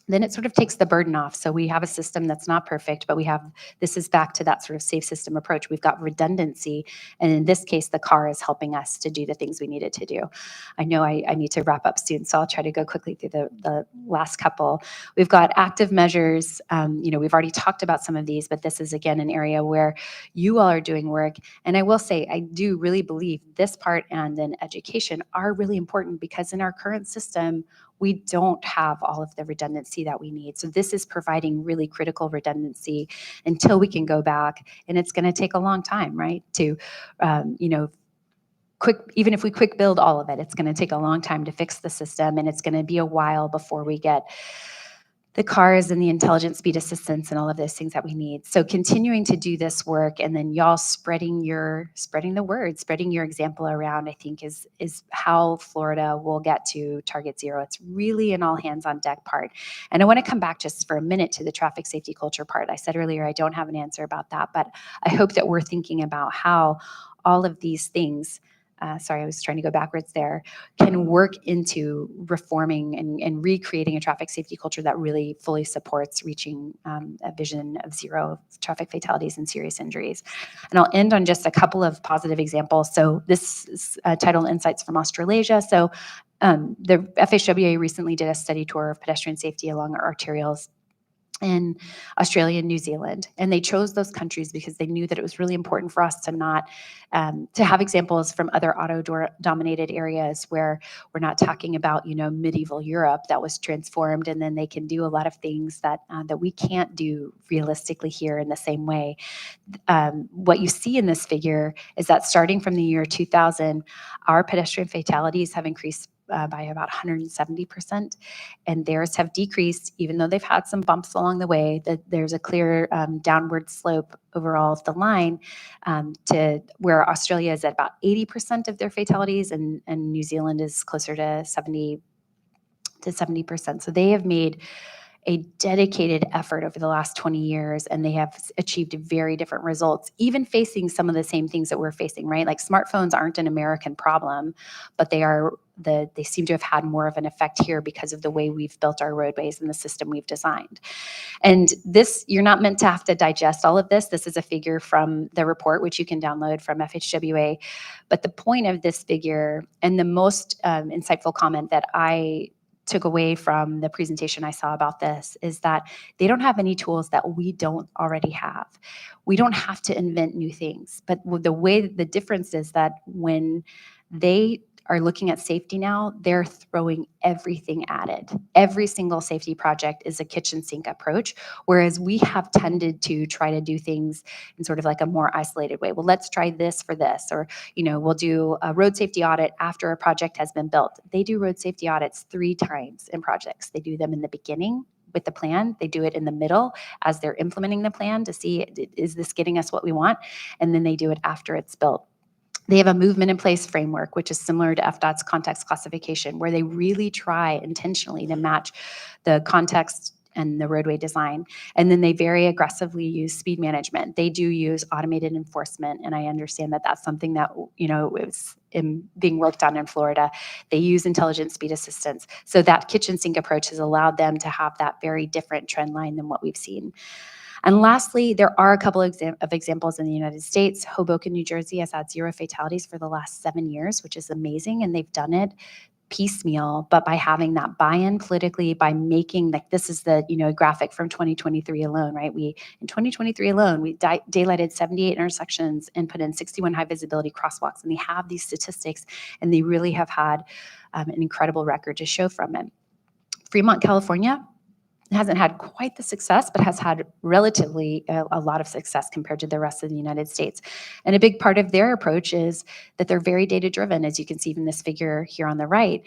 Speaker 2: then it sort of takes the burden off. So we have a system that's not perfect, but this is back to that sort of safe system approach. We've got redundancy. And in this case, the car is helping us to do the things we needed to do. I know I need to wrap up soon, so I'll try to go quickly through the last couple. We've got active measures. We've already talked about some of these, but this is, again, an area where you all are doing work. And I will say, I do really believe this part and then education are really important, because in our current system, we don't have all of the redundancy that we need. So this is providing really critical redundancy until we can go back. And it's going to take a long time, right? To, even if we quick build all of it, it's going to take a long time to fix the system. And it's going to be a while before we get the cars and the intelligent speed assistance and all of those things that we need. So continuing to do this work, and then y'all spreading the word, spreading your example around, I think is how Florida will get to target zero. It's really an all hands on deck part. And I want to come back just for a minute to the traffic safety culture part. I said earlier, I don't have an answer about that, but I hope that we're thinking about how all of these things, sorry, I was trying to go backwards there, can work into reforming and recreating a traffic safety culture that really fully supports reaching a vision of zero traffic fatalities and serious injuries. And I'll end on just a couple of positive examples. So this is titled Insights from Australasia. So the FHWA recently did a study tour of pedestrian safety along our arterials in Australia and New Zealand. And they chose those countries because they knew that it was really important for us to not, to have examples from other auto-dominated areas where we're not talking about, medieval Europe that was transformed, and then they can do a lot of things that we can't do realistically here in the same way. What you see in this figure is that starting from the year 2000, our pedestrian fatalities have increased by about 170%, and theirs have decreased, even though they've had some bumps along the way. That there's a clear downward slope overall of the line to where Australia is at about 80% of their fatalities, and New Zealand is closer to 70%. So they have made a dedicated effort over the last 20 years, and they have achieved very different results, even facing some of the same things that we're facing, right? Like smartphones aren't an American problem, but they seem to have had more of an effect here because of the way we've built our roadways and the system we've designed. And this, you're not meant to have to digest all of this. This is a figure from the report, which you can download from FHWA. But the point of this figure, and the most insightful comment that I took away from the presentation I saw about this, is that they don't have any tools that we don't already have. We don't have to invent new things, but the difference is that when they are looking at safety now, they're throwing everything at it. Every single safety project is a kitchen sink approach, whereas we have tended to try to do things in sort of like a more isolated way. Well, let's try this for this, or we'll do a road safety audit after a project has been built. They do road safety audits 3 times in projects. They do them in the beginning with the plan. They do it in the middle as they're implementing the plan to see, is this getting us what we want? And then they do it after it's built. They have a movement in place framework, which is similar to FDOT's context classification, where they really try intentionally to match the context and the roadway design. And then they very aggressively use speed management. They do use automated enforcement, and I understand that that's something that is being worked on in Florida. They use intelligent speed assistance. So that kitchen sink approach has allowed them to have that very different trend line than what we've seen. And lastly, there are a couple of examples in the United States. Hoboken, New Jersey has had 0 fatalities for the last 7 years, which is amazing. And they've done it piecemeal, but by having that buy-in politically, by making, like, this is the graphic from 2023 alone, right? In 2023 alone, we daylighted 78 intersections and put in 61 high visibility crosswalks. And they have these statistics, and they really have had an incredible record to show from it. Fremont, California hasn't had quite the success, but has had relatively a lot of success compared to the rest of the United States. And a big part of their approach is that they're very data-driven, as you can see from this figure here on the right,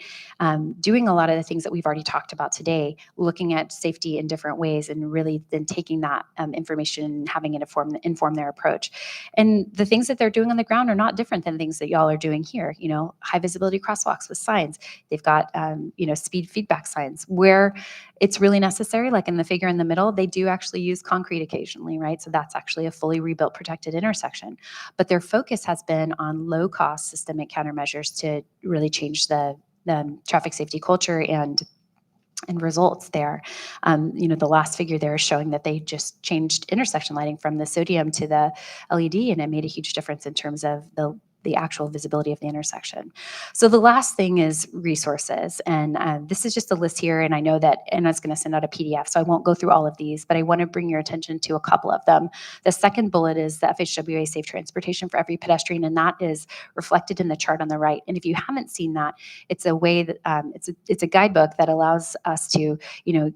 Speaker 2: doing a lot of the things that we've already talked about today, looking at safety in different ways, and really then taking that information and having it inform their approach. And the things that they're doing on the ground are not different than things that y'all are doing here. High visibility crosswalks with signs. They've got speed feedback signs where it's really necessary, like in the figure in the middle. They do actually use concrete occasionally, right? So that's actually a fully rebuilt protected intersection. But their focus has been on low-cost systemic countermeasures to really change the traffic safety culture and and results there. The last figure there is showing that they just changed intersection lighting from the sodium to the LED, and it made a huge difference in terms of the actual visibility of the intersection. So the last thing is resources. And this is just a list here. And I know that Anna's going to send out a PDF, so I won't go through all of these, but I want to bring your attention to a couple of them. The second bullet is the FHWA Safe Transportation for Every Pedestrian, and that is reflected in the chart on the right. And if you haven't seen that, it's a way that it's a guidebook that allows us to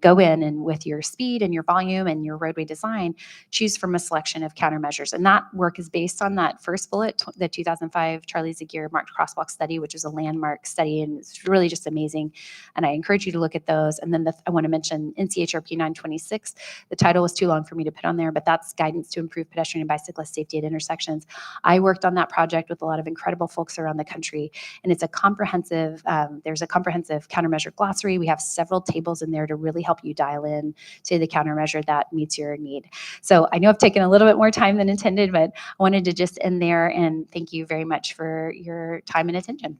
Speaker 2: go in and with your speed and your volume and your roadway design, choose from a selection of countermeasures. And that work is based on that first bullet, the 2005 Charlie Zagier marked crosswalk study, which is a landmark study, and it's really just amazing. And I encourage you to look at those. And then I want to mention NCHRP 926. The title was too long for me to put on there, but that's guidance to improve pedestrian and bicyclist safety at intersections. I worked on that project with a lot of incredible folks around the country, and it's a comprehensive, there's a comprehensive countermeasure glossary. We have several tables in there to really help you dial in to the countermeasure that meets your need. So I know I've taken a little bit more time than intended, but I wanted to just end there and thank you very much for your time and attention.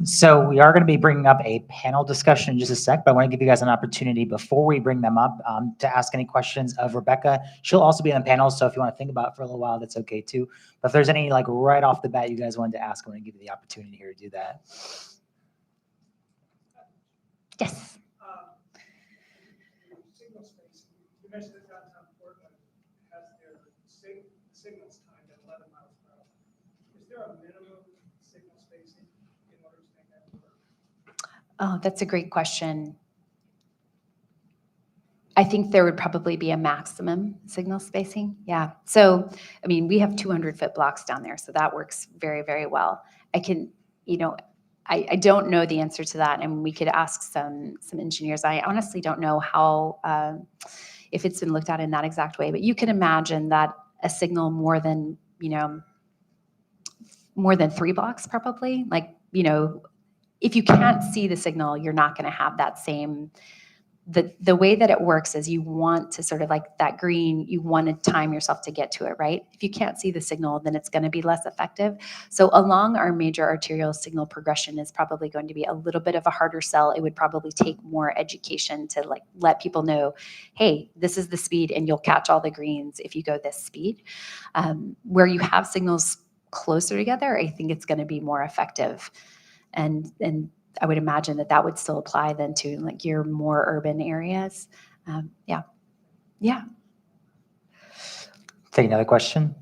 Speaker 3: So we are going to be bringing up a panel discussion in just a sec, but I want to give you guys an opportunity before we bring them up to ask any questions of Rebecca. She'll also be on the panel, so if you want to think about it for a little while, that's okay too. But if there's any right off the bat you guys wanted to ask, I want to give you the opportunity here to do that.
Speaker 2: Yes.
Speaker 1: Signal space. You mentioned that downtown Portland has their signals timed at 11 miles per hour. Is there a minimum signal spacing in order to make that work?
Speaker 2: Oh, that's a great question. I think there would probably be a maximum signal spacing. Yeah. So, I mean, we have 200-foot blocks down there, so that works very, very well. I don't know the answer to that, and we could ask some engineers. I honestly don't know how, if it's been looked at in that exact way, but you can imagine that a signal more than 3 blocks probably, if you can't see the signal, you're not going to have that same, the way that it works is you want to sort of like that green, you want to time yourself to get to it, right? If you can't see the signal, then it's going to be less effective. So along our major arterial signal progression is probably going to be a little bit of a harder sell. It would probably take more education to let people know, hey, this is the speed and you'll catch all the greens if you go this speed. Where you have signals closer together, I think it's going to be more effective. And I would imagine that would still apply then to your more urban areas. Yeah.
Speaker 3: Take another question.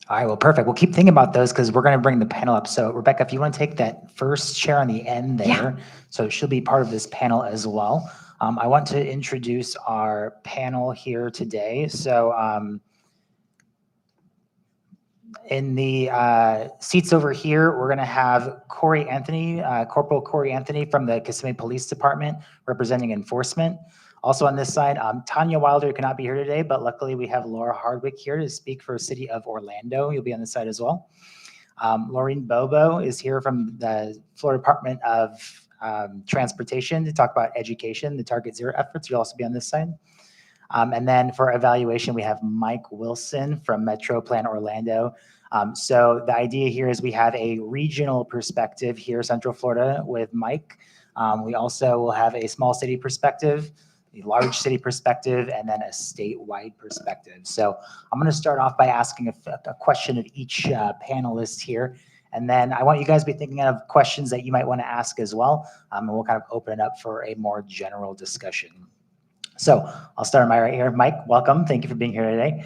Speaker 3: All right, well, perfect. We'll keep thinking about those because we're going to bring the panel up. So Rebecca, if you want to take that first chair on the end there,
Speaker 2: Yeah.
Speaker 3: So she'll be part of this panel as well. I want to introduce our panel here today. So in the seats over here, we're going to have Corey Anthony, Corporal Corey Anthony from the Kissimmee Police Department representing enforcement. Also on this side, Tanya Wilder cannot be here today, but luckily we have Laura Hardwick here to speak for the City of Orlando. You'll be on this side as well. Laureen Bobo is here from the Florida Department of Transportation to talk about education, the Target Zero efforts. You'll also be on this side. And then for evaluation, we have Mike Wilson from Metro Plan Orlando. So the idea here is we have a regional perspective here, Central Florida, with Mike. We also will have a small city perspective, a large city perspective, and then a statewide perspective. So I'm going to start off by asking a question of each panelist here. And then I want you guys to be thinking of questions that you might want to ask as well. And we'll kind of open it up for a more general discussion. So I'll start on my right here. Mike, welcome. Thank you for being here today.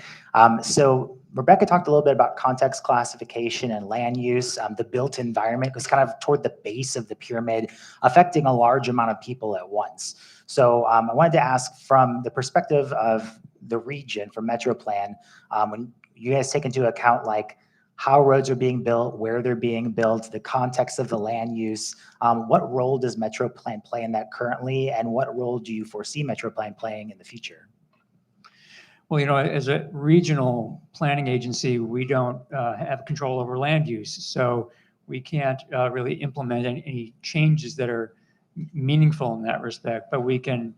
Speaker 3: So Rebecca talked a little bit about context classification and land use. The built environment was kind of toward the base of the pyramid, affecting a large amount of people at once. So I wanted to ask from the perspective of the region, from Metro Plan, when you guys take into account how roads are being built, where they're being built, the context of the land use. What role does Metro Plan play in that currently, and what role do you foresee Metro Plan playing in the future?
Speaker 4: Well, as a regional planning agency, we don't have control over land use, so we can't really implement any changes that are meaningful in that respect, but we can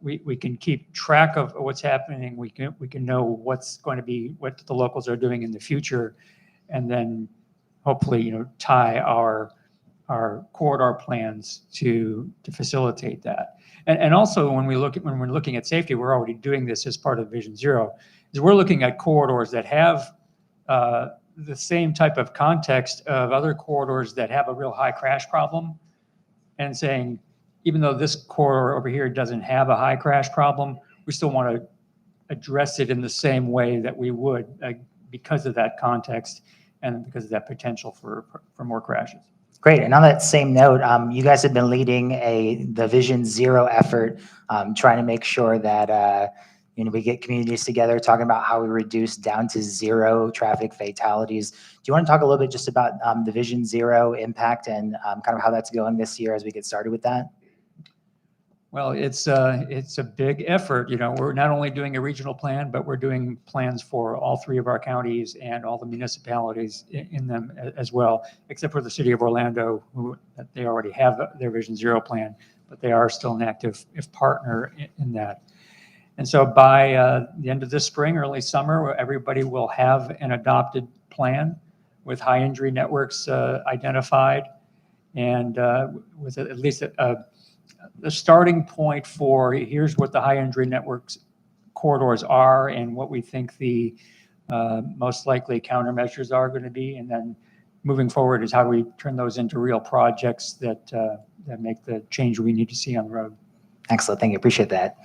Speaker 4: we can keep track of what's happening. We can know what's going to be, what the locals are doing in the future, and then hopefully, tie our corridor plans to facilitate that. And also when we're looking at safety, we're already doing this as part of Vision Zero, is we're looking at corridors that have the same type of context of other corridors that have a real high crash problem, and saying, even though this corridor over here doesn't have a high crash problem, we still want to address it in the same way that we would because of that context and because of that potential for more crashes.
Speaker 3: Great. And on that same note, you guys have been leading the Vision Zero effort, trying to make sure that we get communities together talking about how we reduce down to zero traffic fatalities. Do you want to talk a little bit just about the Vision Zero impact and kind of how that's going this year as we get started with that?
Speaker 4: Well, it's a big effort. We're not only doing a regional plan, but we're doing plans for all 3 of our counties and all the municipalities in them as well, except for the city of Orlando, they already have their Vision Zero plan, but they are still an active partner in that. And so by the end of this spring, early summer, everybody will have an adopted plan with high injury networks identified, and with at least the starting point for here's what the high injury networks corridors are and what we think the most likely countermeasures are going to be. And then moving forward is how do we turn those into real projects that make the change we need to see on the road. Excellent. Thank you. Appreciate that.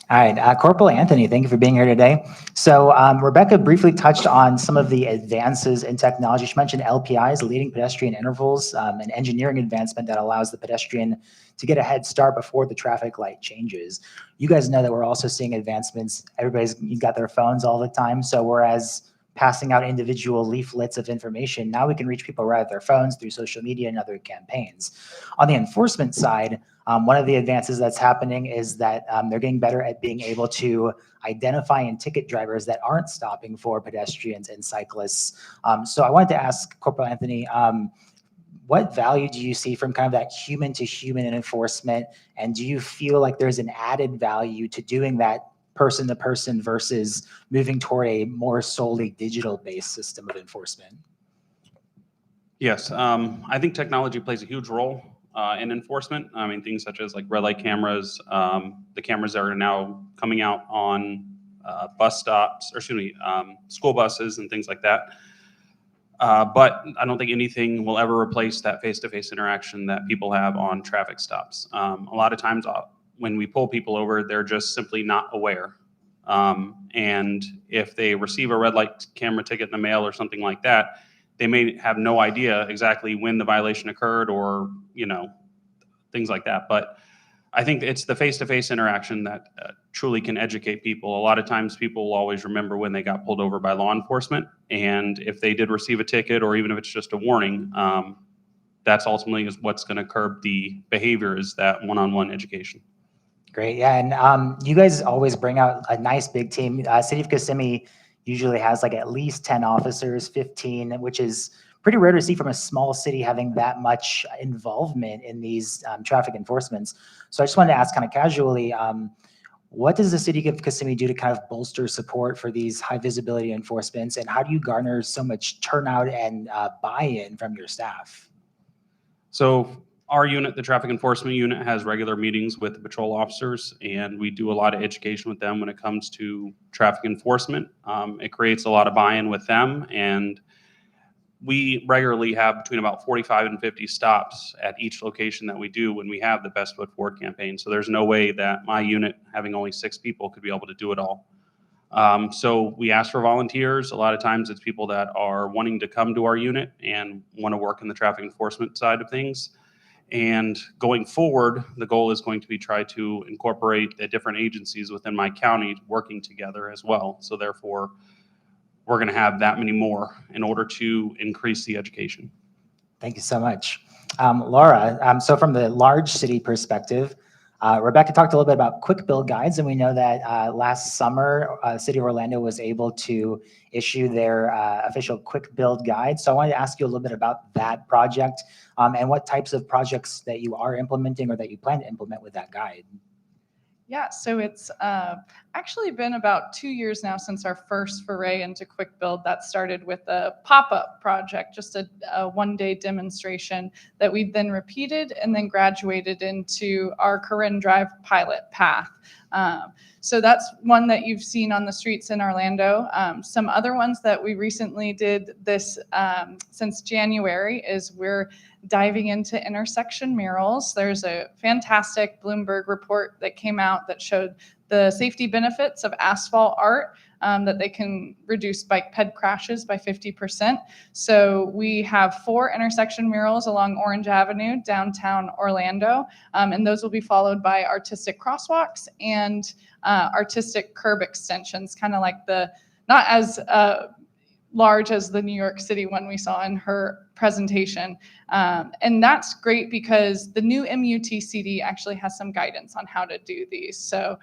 Speaker 4: All right, Corporal Anthony, thank you for being here today. So Rebecca briefly touched on some of the advances in technology. She mentioned LPIs, leading pedestrian intervals, an engineering advancement that allows the pedestrian to get a head start before the traffic light changes. You guys know that we're also seeing advancements. Everybody's got their phones all the time. So whereas passing out individual leaflets of information, now we can reach people right at their phones through social media and other campaigns. On the enforcement side, one of the advances that's happening is that they're getting better at being able to identify and ticket drivers that aren't stopping for pedestrians and cyclists. So I wanted to ask Corporal Anthony, what value do you see from kind of that human-to-human enforcement? And do you feel like there's an added value to doing that person-to-person versus moving toward a more solely digital-based system of enforcement?
Speaker 5: Yes, I think technology plays a huge role in enforcement. I mean, things such as like red light cameras, the cameras that are now coming out on bus stops, or excuse me, school buses and things like that. But I don't think anything will ever replace that face-to-face interaction that people have on traffic stops. A lot of times when we pull people over, they're just simply not aware. And if they receive a red light camera ticket in the mail or something like that, they may have no idea exactly when the violation occurred or, things like that. But I think it's the face-to-face interaction that truly can educate people. A lot of times people will always remember when they got pulled over by law enforcement. And if they did receive a ticket, or even if it's just a warning, that's ultimately is what's going to curb the behavior, is that one-on-one education.
Speaker 3: Great. Yeah. And you guys always bring out a nice big team. City of Kissimmee usually has like at least 10 officers, 15, which is pretty rare to see from a small city having that much involvement in these traffic enforcements. So I just wanted to ask kind of casually, what does the city of Kissimmee do to kind of bolster support for these high visibility enforcements? And how do you garner so much turnout and buy-in from your staff?
Speaker 5: So our unit, the traffic enforcement unit, has regular meetings with the patrol officers, and we do a lot of education with them when it comes to traffic enforcement. It creates a lot of buy-in with them, and we regularly have between about 45 and 50 stops at each location that we do when we have the Best Foot Forward campaign. So there's no way that my unit, having only 6 people, could be able to do it all. So we ask for volunteers. A lot of times it's people that are wanting to come to our unit and want to work in the traffic enforcement side of things. And going forward, the goal is going to be try to incorporate the different agencies within my county working together as well. So therefore, we're going to have that many more in order to increase the education.
Speaker 3: Thank you so much. Laura, so from the large city perspective, Rebecca talked a little bit about quick build guides, and we know that last summer, City of Orlando was able to issue their official quick build guide. So I wanted to ask you a little bit about that project and what types of projects that you are implementing or that you plan to implement with that guide.
Speaker 6: Yeah, so it's actually been about 2 years now since our first foray into quick build. That started with a pop-up project, just a one-day demonstration that we then repeated and then graduated into our Corinne Drive pilot path. So that's one that you've seen on the streets in Orlando. Some other ones that we recently did this since January is we're diving into intersection murals. There's a fantastic Bloomberg report that came out that showed the safety benefits of asphalt art, that they can reduce bike ped crashes by 50%. So we have 4 intersection murals along Orange Avenue, downtown Orlando, and those will be followed by artistic crosswalks and artistic curb extensions, kind of like not as large as the New York City one we saw in her presentation. And that's great because the new MUTCD actually has some guidance on how to do these. So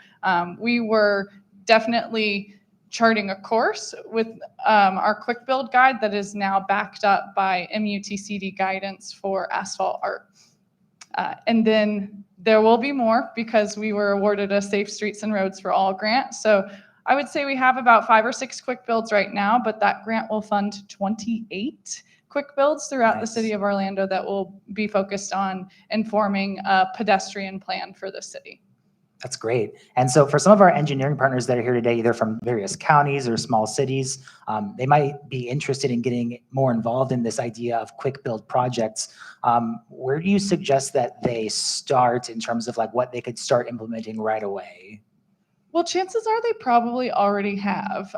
Speaker 6: we were definitely charting a course with our quick build guide that is now backed up by MUTCD guidance for asphalt art. And then there will be more because we were awarded a Safe Streets and Roads for All grant. So I would say we have about 5 or 6 quick builds right now, but that grant will fund 28 quick builds throughout the city of Orlando that will be focused on informing a pedestrian plan for the city.
Speaker 3: That's great. And so for some of our engineering partners that are here today, either from various counties or small cities, they might be interested in getting more involved in this idea of quick build projects. Where do you suggest that they start in terms of like what they could start implementing right away?
Speaker 6: Well, chances are they probably already have.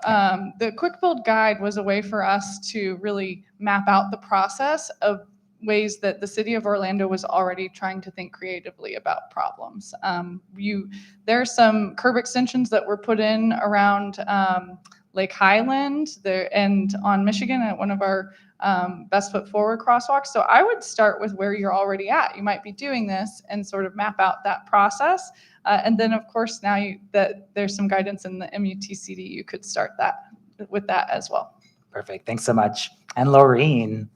Speaker 6: The Quick Build Guide was a way for us to really map out the process of ways that the city of Orlando was already trying to think creatively about problems. There are some curb extensions that were put in around Lake Highland there and on Michigan at one of our best foot forward crosswalks. So I would start with where you're already at. You might be doing this and sort of map out that process. And then of course, now that there's some guidance in the MUTCD, you could start with that as well.
Speaker 3: Perfect. Thanks so much. And Laureen.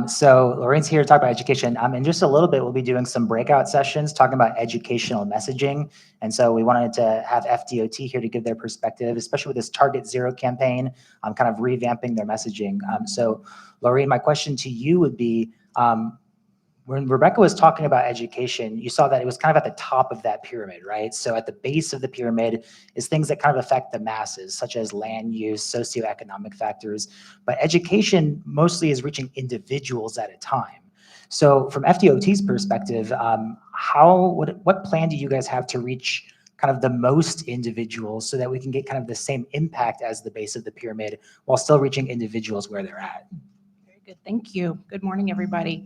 Speaker 3: So Laureen's here to talk about education. In just a little bit, we'll be doing some breakout sessions talking about educational messaging. And so we wanted to have FDOT here to give their perspective, especially with this Target Zero campaign, kind of revamping their messaging. So Laureen, my question to you would be, when Rebecca was talking about education, you saw that it was kind of at the top of that pyramid, right? So at the base of the pyramid is things that kind of affect the masses, such as land use, socioeconomic factors. But education mostly is reaching individuals at a time. So from FDOT's perspective, what plan do you guys have to reach kind of the most individuals so that we can get kind of the same impact as the base of the pyramid while still reaching individuals where they're at?
Speaker 7: Very good. Thank you. Good morning, everybody.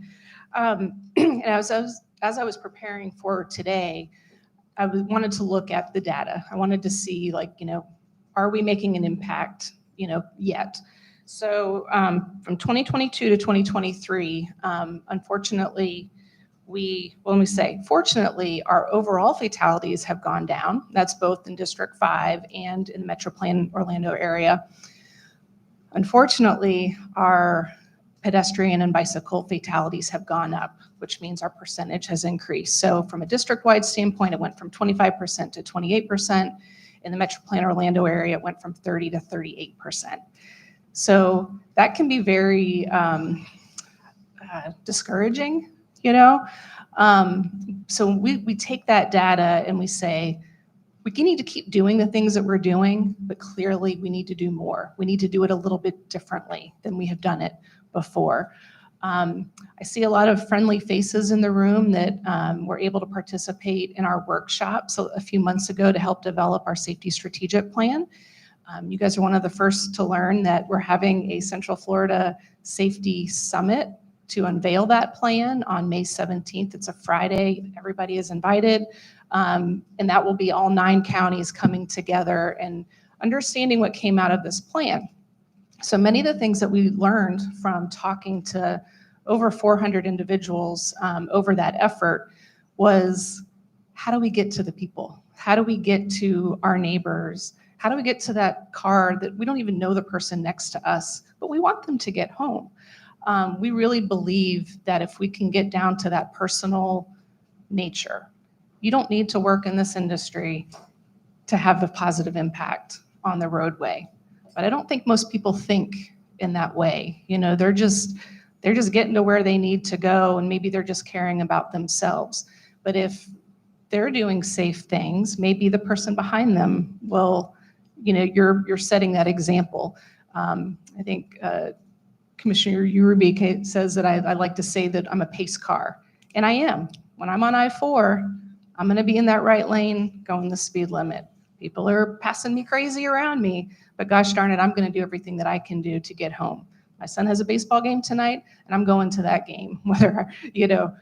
Speaker 7: And as I was preparing for today, I wanted to look at the data. I wanted to see, like, are we making an impact, yet? So from 2022 to 2023, unfortunately, fortunately, our overall fatalities have gone down. That's both in District 5 and in the Metro Plan Orlando area. Unfortunately, our pedestrian and bicycle fatalities have gone up, which means our percentage has increased. So from a district-wide standpoint, it went from 25% to 28%. In the Metro Plan Orlando area, it went from 30 to 38%. So that can be very discouraging, So we take that data and we say, we need to keep doing the things that we're doing, but clearly we need to do more. We need to do it a little bit differently than we have done it before. I see a lot of friendly faces in the room that were able to participate in our workshops a few months ago to help develop our safety strategic plan. You guys are one of the first to learn that we're having a Central Florida Safety Summit to unveil that plan on May 17th. It's a Friday. Everybody is invited. And that will be all 9 counties coming together and understanding what came out of this plan. So many of the things that we learned from talking to over 400 individuals over that effort was, how do we get to the people? How do we get to our neighbors? How do we get to that car that we don't even know the person next to us, but we want them to get home? We really believe that if we can get down to that personal nature, You don't need to work in this industry to have a positive impact on the roadway. But I don't think most people think in that way. You know, they're just getting to where they need to go, and maybe they're just caring about themselves. But if they're doing safe things, maybe the person behind them will, you know, you're setting that example. I think Commissioner Uribe says that I like to say that I'm a pace car, and I am. When I'm on I-4, I'm going to be in that right lane going the speed limit. People are passing me crazy around me, but gosh darn it, I'm going to do everything that I can do to get home. My son has a baseball game tonight, and I'm going to that game, whether, you know,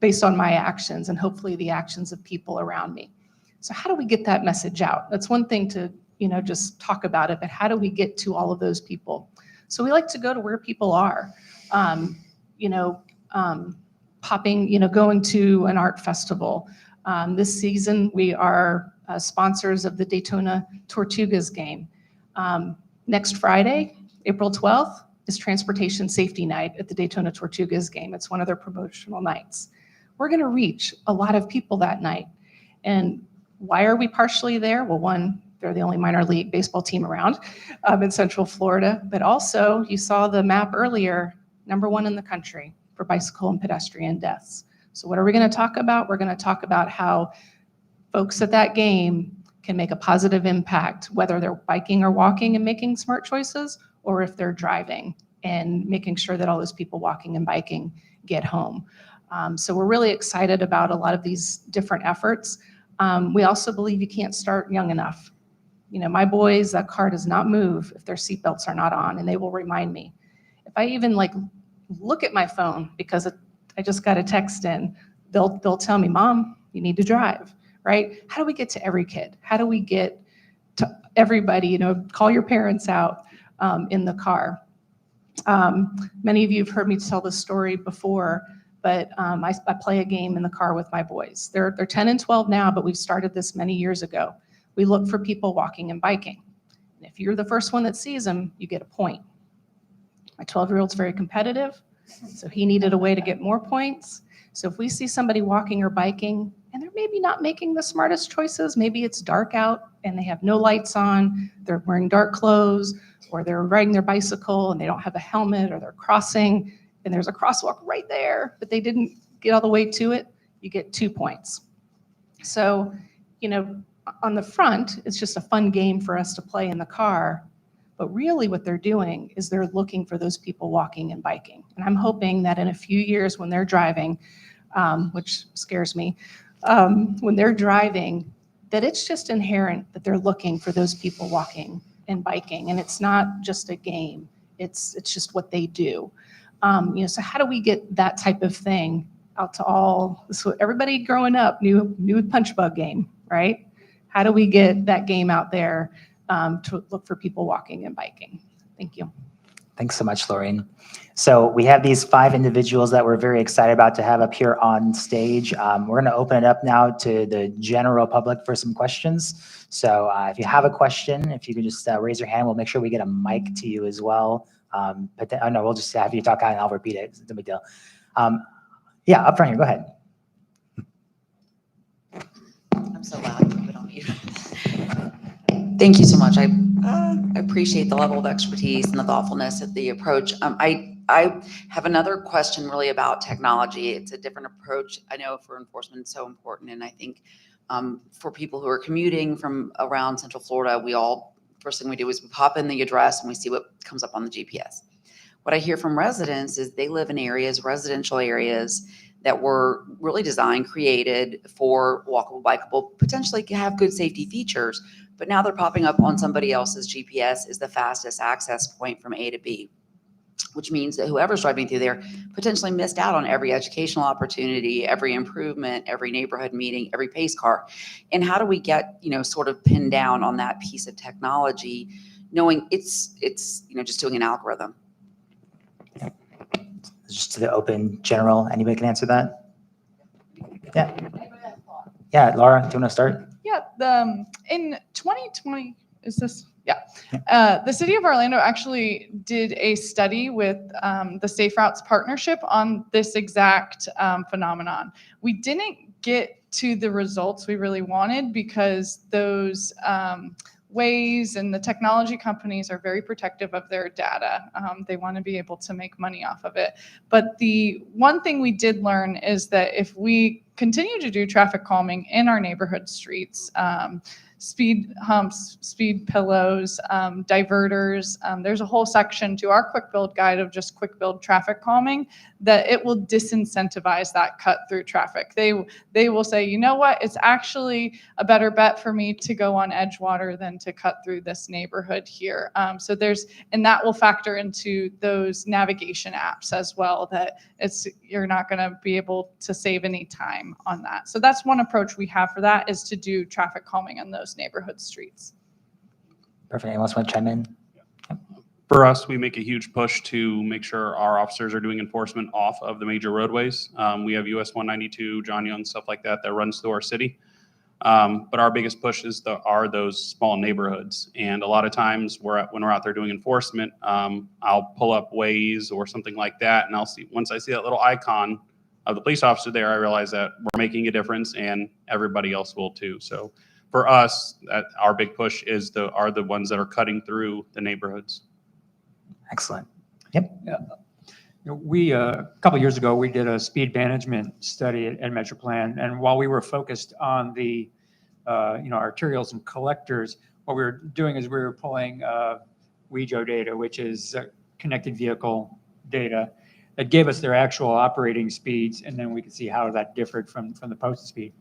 Speaker 7: based on my actions and hopefully the actions of people around me. So how do we get that message out? That's one thing to, you know, just talk about it, but how do we get to all of those people? So we like to go to where people are, going to an art festival. This season, we are sponsors of the Daytona Tortugas game. Next Friday, April 12th, is Transportation Safety Night at the Daytona Tortugas game. It's one of their promotional nights. We're going to reach a lot of people that night. And why are we partially there? Well, one, they're the only minor league baseball team around in Central Florida, but also you saw the map earlier, #1 in the country for bicycle and pedestrian deaths. So what are we going to talk about? We're going to talk about how folks at that game can make a positive impact, whether they're biking or walking and making smart choices, or if they're driving and making sure that all those people walking and biking get home. So we're really excited about a lot of these different efforts. We also believe you can't start young enough. You know, my boys, that car does not move if their seatbelts are not on, and they will remind me. If I even look at my phone because I just got a text in, they'll tell me, Mom, you need to drive, right? How do we get to every kid? How do we get to everybody? You know, call your parents out in the car. Many of you have heard me tell this story before, but I play a game in the car with my boys. They're 10 and 12 now, but we've started this many years ago. We look for people walking and biking. And if you're the first one that sees them, you get a point. My 12-year-old's very competitive, so he needed a way to get more points. So if we see somebody walking or biking, and they're maybe not making the smartest choices, maybe it's dark out and they have no lights on, they're wearing dark clothes, or they're riding their bicycle and they don't have a helmet, or they're crossing and there's a crosswalk right there, but they didn't get all the way to it, you get 2 points. So, you know, on the front, it's just a fun game for us to play in the car, but really what they're doing is they're looking for those people walking and biking. And I'm hoping that in a few years when they're driving, which scares me, when they're driving, that it's just inherent that they're looking for those people walking and biking. And it's not just a game, it's just what they do. So how do we get that type of thing out to all, so everybody growing up knew punch bug game, right? How do we get that game out there to look for people walking and biking? Thank you.
Speaker 3: Thanks so much, Laureen. So we have these 5 individuals that we're very excited about to have up here on stage. We're going to open it up now to the general public for some questions. So if you have a question, if you could just raise your hand, we'll make sure we get a mic to you as well. No, we'll just have you talk out and I'll repeat it. It's no big deal. Yeah, up front here, go ahead.
Speaker 8: I'm so loud. Put it on mute. Thank you so much. I appreciate the level of expertise and the thoughtfulness of the approach. I have another question really about technology. It's a different approach. I know for enforcement it's so important, and I think for people who are commuting from around Central Florida, first thing we do is we pop in the address and we see what comes up on the GPS. What I hear from residents is they live in residential areas that were really created for walkable, bikeable, potentially have good safety features, but now they're popping up on somebody else's GPS as the fastest access point from A to B, which means that whoever's driving through there potentially missed out on every educational opportunity, every improvement, every neighborhood meeting, every pace car. And how do we get, sort of pinned down on that piece of technology, knowing it's just doing an algorithm?
Speaker 3: Just to the open general, anybody can answer that? Yeah. Yeah, Laura, do you want to start?
Speaker 6: Yeah, in 2020, is this? Yeah. The city of Orlando actually did a study with the Safe Routes Partnership on this exact phenomenon. We didn't get to the results we really wanted, because those Waze and the technology companies are very protective of their data. They want to be able to make money off of it. But the one thing we did learn is that if we continue to do traffic calming in our neighborhood streets, speed humps, speed pillows, diverters. There's a whole section to our quick build guide of just quick build traffic calming, that it will disincentivize that cut through traffic. They will say, you know what, it's actually a better bet for me to go on Edgewater than to cut through this neighborhood here. So and that will factor into those navigation apps as well, that you're not going to be able to save any time on that. So that's one approach we have for that, is to do traffic calming on those neighborhood streets.
Speaker 3: Perfect. Anyone else want to chime in?
Speaker 5: For us, we make a huge push to make sure our officers are doing enforcement off of the major roadways. We have US 192, John Young, stuff like that runs through our city. But our biggest push are those small neighborhoods. And a lot of times when we're out there doing enforcement, I'll pull up Waze or something like that, and once I see that little icon of the police officer there, I realize that we're making a difference, and everybody else will too. So for us, our big push are the ones that are cutting through the neighborhoods.
Speaker 3: Excellent. Yep.
Speaker 4: You know, we a couple of years ago, we did a speed management study at Metroplan, and while we were focused on the arterials and collectors, what we were doing is we were pulling WEJO data, which is connected vehicle data, that gave us their actual operating speeds, and then we could see how that differed from the posted speed.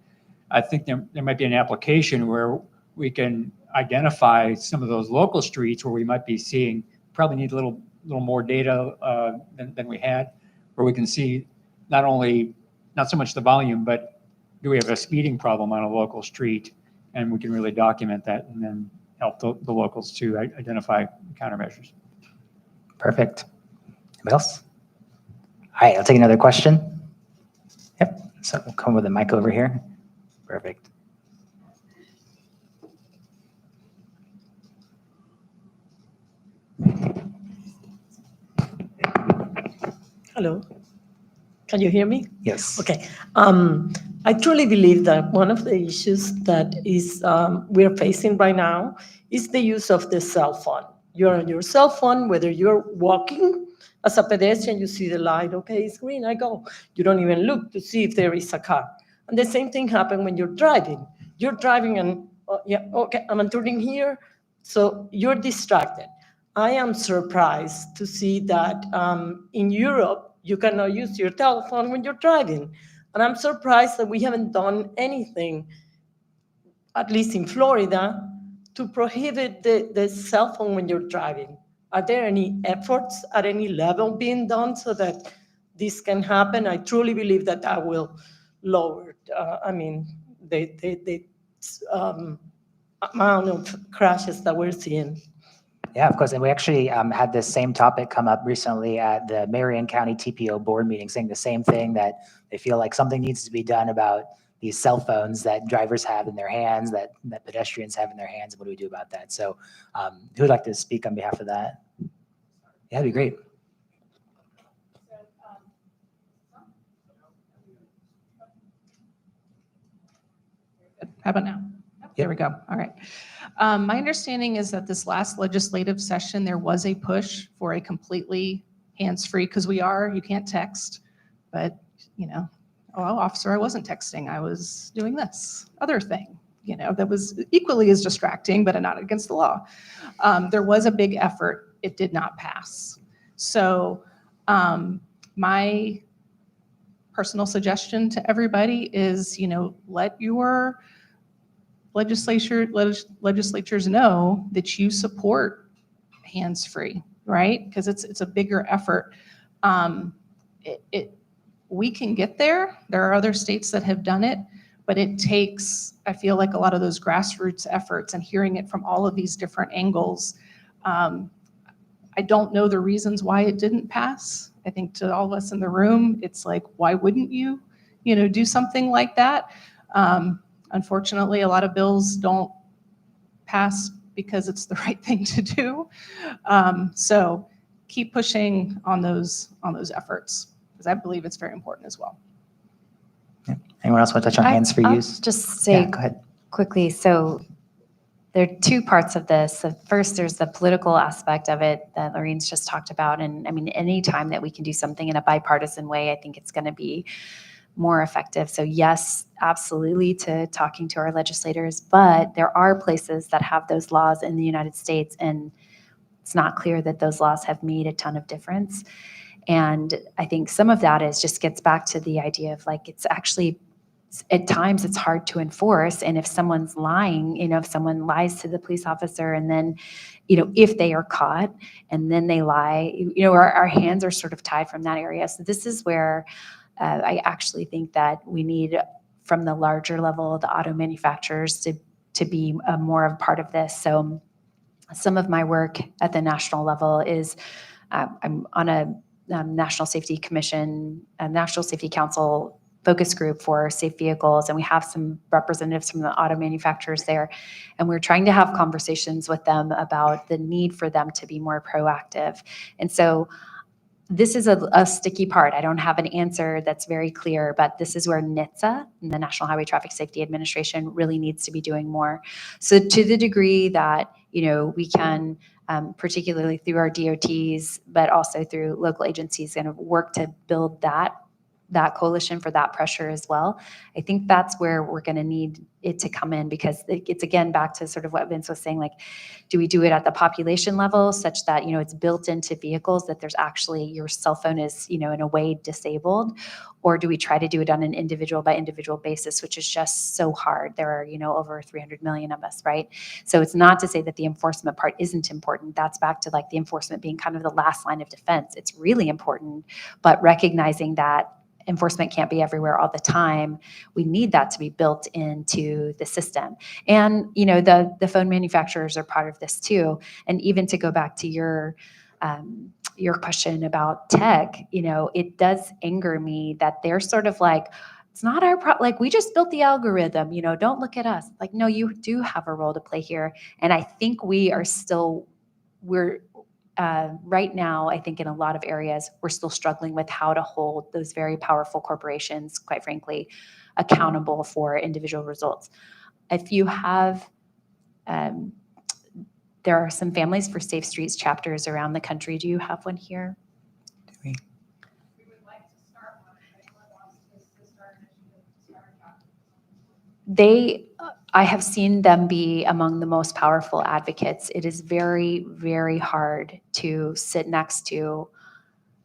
Speaker 4: I think there might be an application where we can identify some of those local streets where we might be seeing, probably need a little more data than we had, where we can see not so much the volume, but do we have a speeding problem on a local street, and we can really document that and then help the locals to identify countermeasures.
Speaker 3: Perfect. Anybody else? All right, I'll take another question. Yep. So we'll come with a mic over here. Perfect.
Speaker 9: Hello, can you hear me?
Speaker 3: Yes.
Speaker 9: Okay. I truly believe that one of the issues that is we're facing right now is the use of the cell phone. You're on your cell phone, whether you're walking as a pedestrian, you see the light, okay, it's green, I go. You don't even look to see if there is a car. And the same thing happens when you're driving. You're driving and, yeah, okay, I'm turning here, so you're distracted. I am surprised to see that in Europe, you cannot use your telephone when you're driving. And I'm surprised that we haven't done anything, at least in Florida, to prohibit the cell phone when you're driving. Are there any efforts at any level being done so that this can happen? I truly believe that that will lower, the amount of crashes that we're seeing.
Speaker 3: Yeah, of course. And we actually had this same topic come up recently at the Marion County TPO board meeting, saying the same thing, that they feel like something needs to be done about these cell phones that drivers have in their hands, that pedestrians have in their hands. What do we do about that? So who would like to speak on behalf of that? Yeah, that'd be great.
Speaker 7: How about now? There we go. All right. My understanding is that this last legislative session, there was a push for a completely hands-free, because you can't text, but, oh, officer, I wasn't texting. I was doing this other thing, that was equally as distracting, but not against the law. There was a big effort. It did not pass. So my personal suggestion to everybody is, let your legislatures know that you support hands-free, right? Because it's a bigger effort. We can get there. There are other states that have done it, but it takes, I feel like, a lot of those grassroots efforts and hearing it from all of these different angles. I don't know the reasons why it didn't pass. I think to all of us in the room, it's like, why wouldn't you, do something like that? Unfortunately, a lot of bills don't pass because it's the right thing to do. So keep pushing on those efforts, because I believe it's very important as well.
Speaker 3: Yeah. Anyone else want to touch on hands-free
Speaker 2: I'll
Speaker 3: use?
Speaker 2: just
Speaker 3: Yeah,
Speaker 2: say
Speaker 3: go ahead.
Speaker 2: quickly, so there are two parts of this. So first, there's the political aspect of it that Lorene's just talked about. And I mean, any time that we can do something in a bipartisan way, I think it's going to be more effective. So yes, absolutely to talking to our legislators, but there are places that have those laws in the United States, and it's not clear that those laws have made a ton of difference. And I think some of that is just gets back to the idea of like, it's actually, at times it's hard to enforce. And if someone's lying, if someone lies to the police officer and then, if they are caught and then they lie, our hands are sort of tied from that area. So this is where I actually think that we need, from the larger level, the auto manufacturers to be more of a part of this. So some of my work at the national level is I'm on a National Safety Commission, National Safety Council focus group for safe vehicles, and we have some representatives from the auto manufacturers there, and we're trying to have conversations with them about the need for them to be more proactive. And so this is a sticky part. I don't have an answer that's very clear, but this is where NHTSA, the National Highway Traffic Safety Administration, really needs to be doing more. So to the degree that, we can, particularly through our DOTs, but also through local agencies, kind of work to build that coalition for that pressure as well. I think that's where we're going to need it to come in, because it's again back to sort of what Vince was saying, like, do we do it at the population level such that, it's built into vehicles that there's actually your cell phone is, in a way disabled, or do we try to do it on an individual by individual basis, which is just so hard. There are, over 300 million of us, right? So it's not to say that the enforcement part isn't important. That's back to like the enforcement being kind of the last line of defense. It's really important, but recognizing that enforcement can't be everywhere all the time. We need that to be built into the system. And, the phone manufacturers are part of this too. And even to go back to your question about tech, it does anger me that they're sort of like, it's not our like, we just built the algorithm, don't look at us. Like, no, you do have a role to play here. And I think right now, I think in a lot of areas, we're still struggling with how to hold those very powerful corporations, quite frankly, accountable for individual results. If you have, there are some Families for Safe Streets chapters around the country. Do you have one here? I have seen them be among the most powerful advocates. It is very, very hard to sit next to.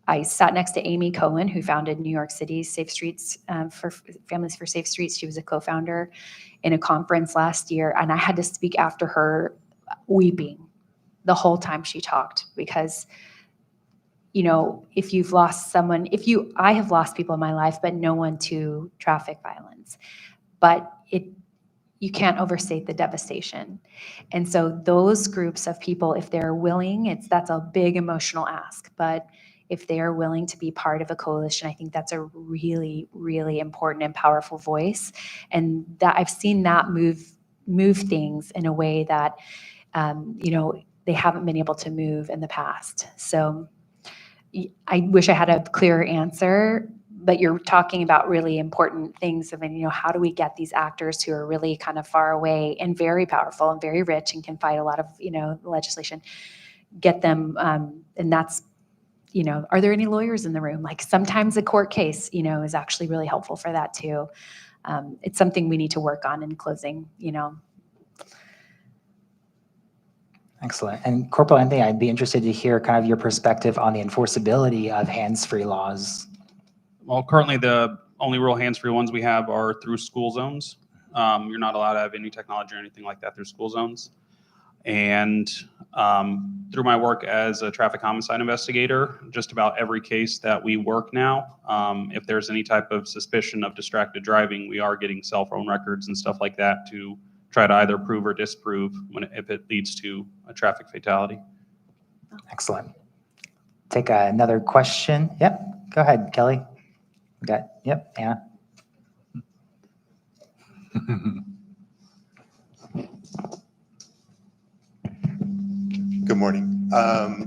Speaker 2: I sat next to Amy Cohen, who founded New York City's Safe Streets for Families for Safe Streets. She was a co-founder in a conference last year, and I had to speak after her, weeping the whole time she talked, because if you've lost someone, I have lost people in my life, but no one to traffic violence. But you can't overstate the devastation. And so those groups of people, if they're willing, that's a big emotional ask, but if they are willing to be part of a coalition, I think that's a really, really important and powerful voice. And that I've seen that move things in a way that, they haven't been able to move in the past. So I wish I had a clearer answer, but you're talking about really important things. I mean, how do we get these actors who are really kind of far away and very powerful and very rich and can fight a lot of, legislation, get them, and that's, are there any lawyers in the room? Like sometimes a court case, is actually really helpful for that too. It's something we need to work on in closing,
Speaker 3: Excellent. And Corporal Anthony, I'd be interested to hear kind of your perspective on the enforceability of hands-free laws.
Speaker 5: Well, currently the only real hands-free ones we have are through school zones. You're not allowed to have any technology or anything like that through school zones. And through my work as a traffic homicide investigator, just about every case that we work now, if there's any type of suspicion of distracted driving, we are getting cell phone records and stuff like that to try to either prove or disprove if it leads to a traffic fatality.
Speaker 3: Excellent. Take another question. Yep, go ahead, Kelly. Yep, Anna.
Speaker 10: Good morning.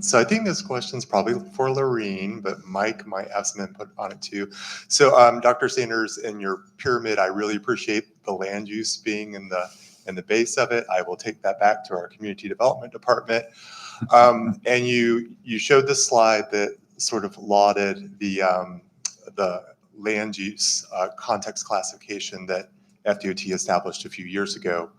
Speaker 10: So I think this question is probably for Lorene, but Mike might have some input on it too. So Dr. Sanders, in your pyramid, I really appreciate the land use being in the base of it. I will take that back to our community development department. And you showed the slide that sort of lauded the land use context classification that FDOT established a few years ago.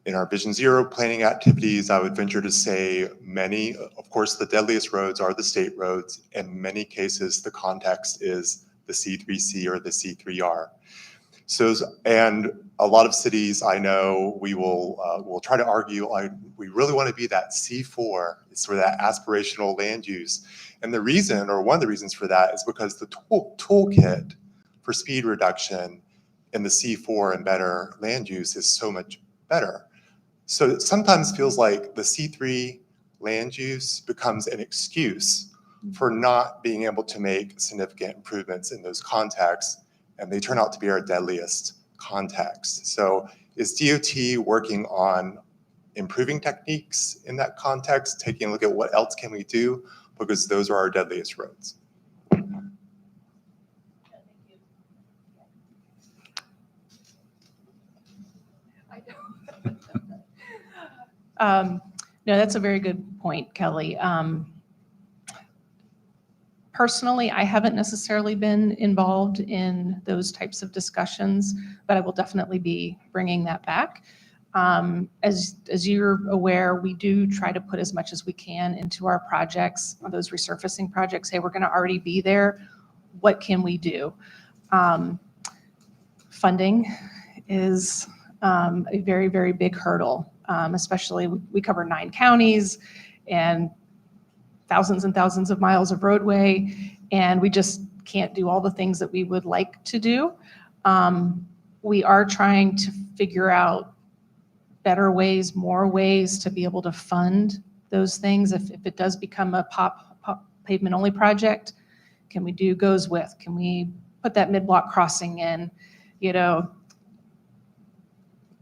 Speaker 10: In our Vision Zero planning activities, I would venture to say many, of course, the deadliest roads are the state roads. In many cases, the context is the C3C or the C3R. So, and a lot of cities I know will try to argue, we really want to be that C4, it's sort of that aspirational land use. And the reason, or one of the reasons for that, is because the toolkit for speed reduction in the C4 and better land use is so much better. So it sometimes feels like the C3 land use becomes an excuse for not being able to make significant improvements in those contexts, and they turn out to be our deadliest contexts. So is DOT working on improving techniques in that context, taking a look at what else can we do, because those are our deadliest roads?
Speaker 7: No, that's a very good point, Kelly. Personally, I haven't necessarily been involved in those types of discussions, but I will definitely be bringing that back. As you're aware, we do try to put as much as we can into our projects, those resurfacing projects. Hey, we're going to already be there. What can we do? Funding is a very, very big hurdle. Especially we cover 9 counties and thousands of miles of roadway, and we just can't do all the things that we would like to do. We are trying to figure out better ways, more ways to be able to fund those things. If it does become a pop pavement only project, can we do goes with? Can we put that mid-block crossing in? You know,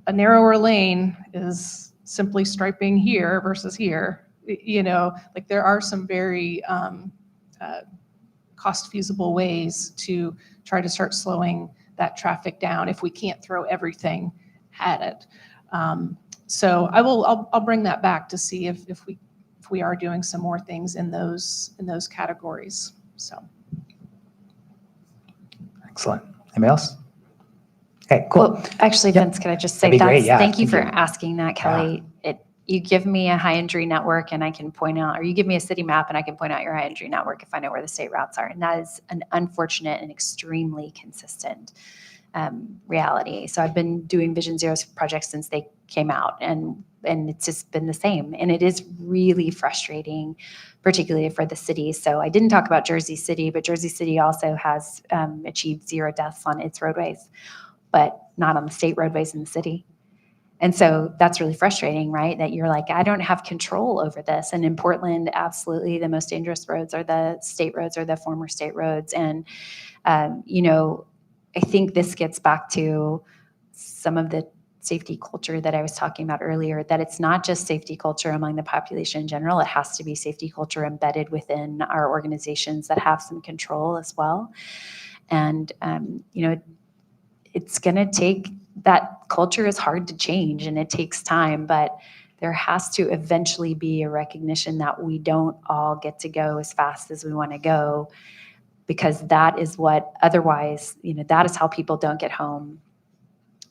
Speaker 7: a narrower lane is simply striping here versus here. You know, like there are some very cost feasible ways to try to start slowing that traffic down if we can't throw everything at it. So I'll bring that back to see if we are doing some more things in those categories. So.
Speaker 3: Excellent. Anybody else? Okay, cool.
Speaker 2: Well, actually,
Speaker 3: Yep.
Speaker 2: Vince, could I just say
Speaker 3: That'd be great, yeah,
Speaker 2: thank you for
Speaker 3: thank you.
Speaker 2: asking that, Kelly. You give me a high injury network and I can point out, or you give me a city map and I can point out your high injury network if I know where the state routes are. And that is an unfortunate and extremely consistent reality. So I've been doing Vision Zero projects since they came out, and it's just been the same. And it is really frustrating, particularly for the city. So I didn't talk about Jersey City, but Jersey City also has achieved 0 deaths on its roadways, but not on the state roadways in the city. And so that's really frustrating, right? That you're like, I don't have control over this. And in Portland, absolutely the most dangerous roads are the state roads or the former state roads. And, you know, I think this gets back to some of the safety culture that I was talking about earlier, that it's not just safety culture among the population in general. It has to be safety culture embedded within our organizations that have some control as well. And, you know, it's going to take, that culture is hard to change and it takes time, but there has to eventually be a recognition that we don't all get to go as fast as we want to go, because that is what, otherwise, you know, that is how people don't get home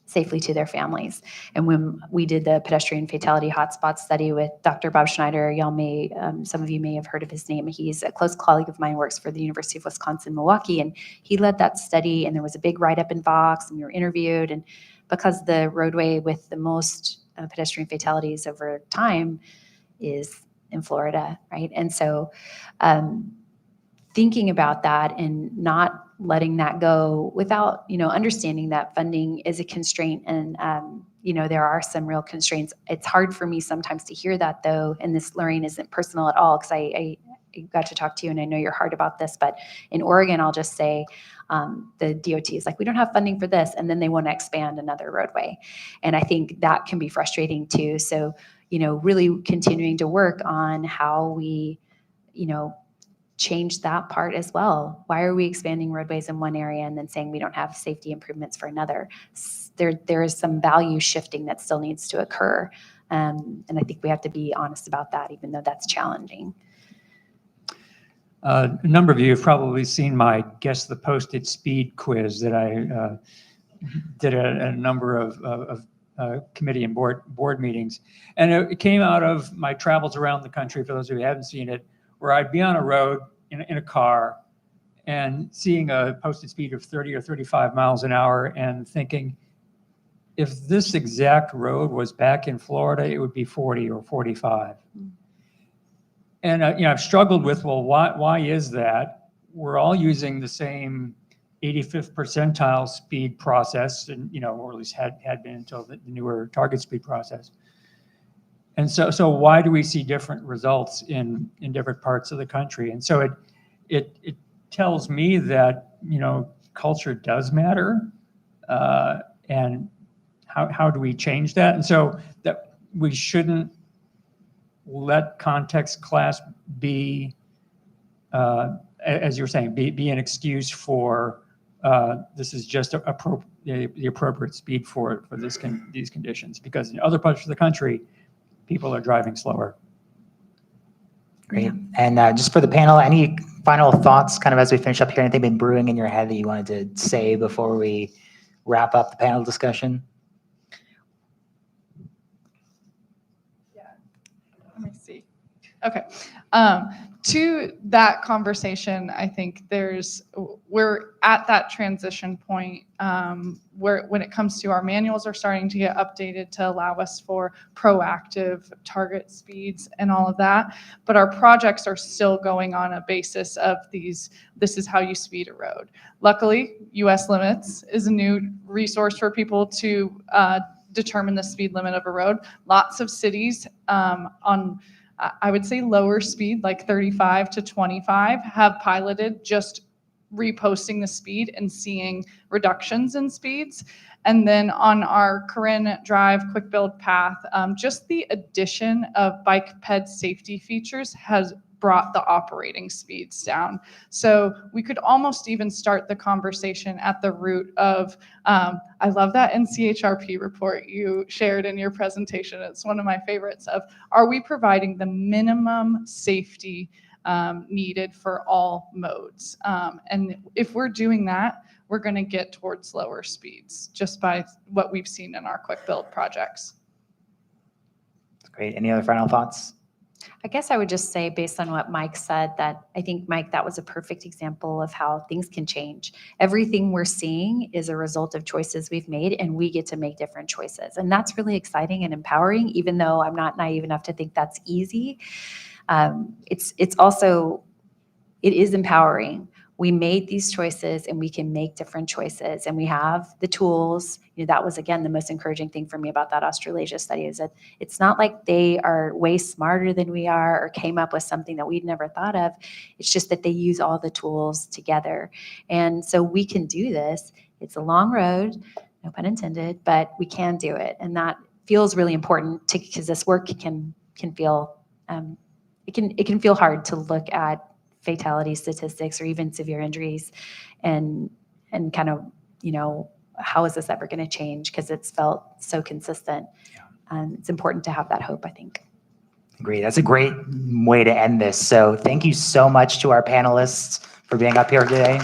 Speaker 2: safely to their families. And when we did the pedestrian fatality hotspot study with Dr. Bob Schneider, y'all may, some of you may have heard of his name. He's a close colleague of mine, works for the University of Wisconsin-Milwaukee, and he led that study, and there was a big write-up in Vox, and we were interviewed, and because the roadway with the most pedestrian fatalities over time is in Florida, right? And so thinking about that and not letting that go without, you know, understanding that funding is a constraint, and, you know, there are some real constraints. It's hard for me sometimes to hear that, though, and this, Lorraine, isn't personal at all, because I got to talk to you, and I know you're hard about this, but in Oregon, I'll just say the DOT is like, we don't have funding for this, and then they want to expand another roadway. And I think that can be frustrating too. So, really continuing to work on how we, change that part as well. Why are we expanding roadways in one area and then saying we don't have safety improvements for another? There is some value shifting that still needs to occur. And I think we have to be honest about that, even though that's challenging.
Speaker 4: A number of you have probably seen my Guess the Posted Speed quiz that I did at a number of committee and board meetings. And it came out of my travels around the country, for those of you who haven't seen it, where I'd be on a road in a car and seeing a posted speed of 30 or 35 miles an hour and thinking, if this exact road was back in Florida, it would be 40 or 45. And I've struggled with, well, why is that? We're all using the same 85th percentile speed process, and or at least had been until the newer target speed process. And so why do we see different results in different parts of the country? And so it tells me that culture does matter, and how do we change that? And so that we shouldn't let context class be, as you were saying, be an excuse for this is just the appropriate speed for these conditions, because in other parts of the country, people are driving slower.
Speaker 3: Great. And just for the panel, any final thoughts kind of as we finish up here? Anything been brewing in your head that you wanted to say before we wrap up the panel discussion?
Speaker 6: Yeah. Let me see. Okay. To that conversation, I think we're at that transition point where when it comes to our manuals are starting to get updated to allow us for proactive target speeds and all of that, but our projects are still going on a basis of this is how you speed a road. Luckily, US Limits is a new resource for people to determine the speed limit of a road. Lots of cities on I would say lower speed, like 35 to 25, have piloted just reposting the speed and seeing reductions in speeds. And then on our Corinne Drive quick build path, just the addition of bike ped safety features has brought the operating speeds down. So we could almost even start the conversation at the root of, I love that NCHRP report you shared in your presentation. It's one of my favorites of, are we providing the minimum safety needed for all modes? And if we're doing that, we're going to get towards lower speeds just by what we've seen in our quick build projects.
Speaker 3: Great. Any other final thoughts?
Speaker 2: I guess I would just say, based on what Mike said, that I think, Mike, that was a perfect example of how things can change. Everything we're seeing is a result of choices we've made, and we get to make different choices. And that's really exciting and empowering, even though I'm not naive enough to think that's easy. It's also, it is empowering. We made these choices and we can make different choices, and we have the tools. That was, again, the most encouraging thing for me about that Australasia study, is that it's not like they are way smarter than we are or came up with something that we'd never thought of. It's just that they use all the tools together. And so we can do this. It's a long road, no pun intended, but we can do it. And that feels really important because this work can feel, it can feel hard to look at fatality statistics or even severe injuries and kind of, how is this ever going to change? Because it's felt so consistent. It's important to have that hope, I think.
Speaker 3: Great. That's a great way to end this. So thank you so much to our panelists for being up here today.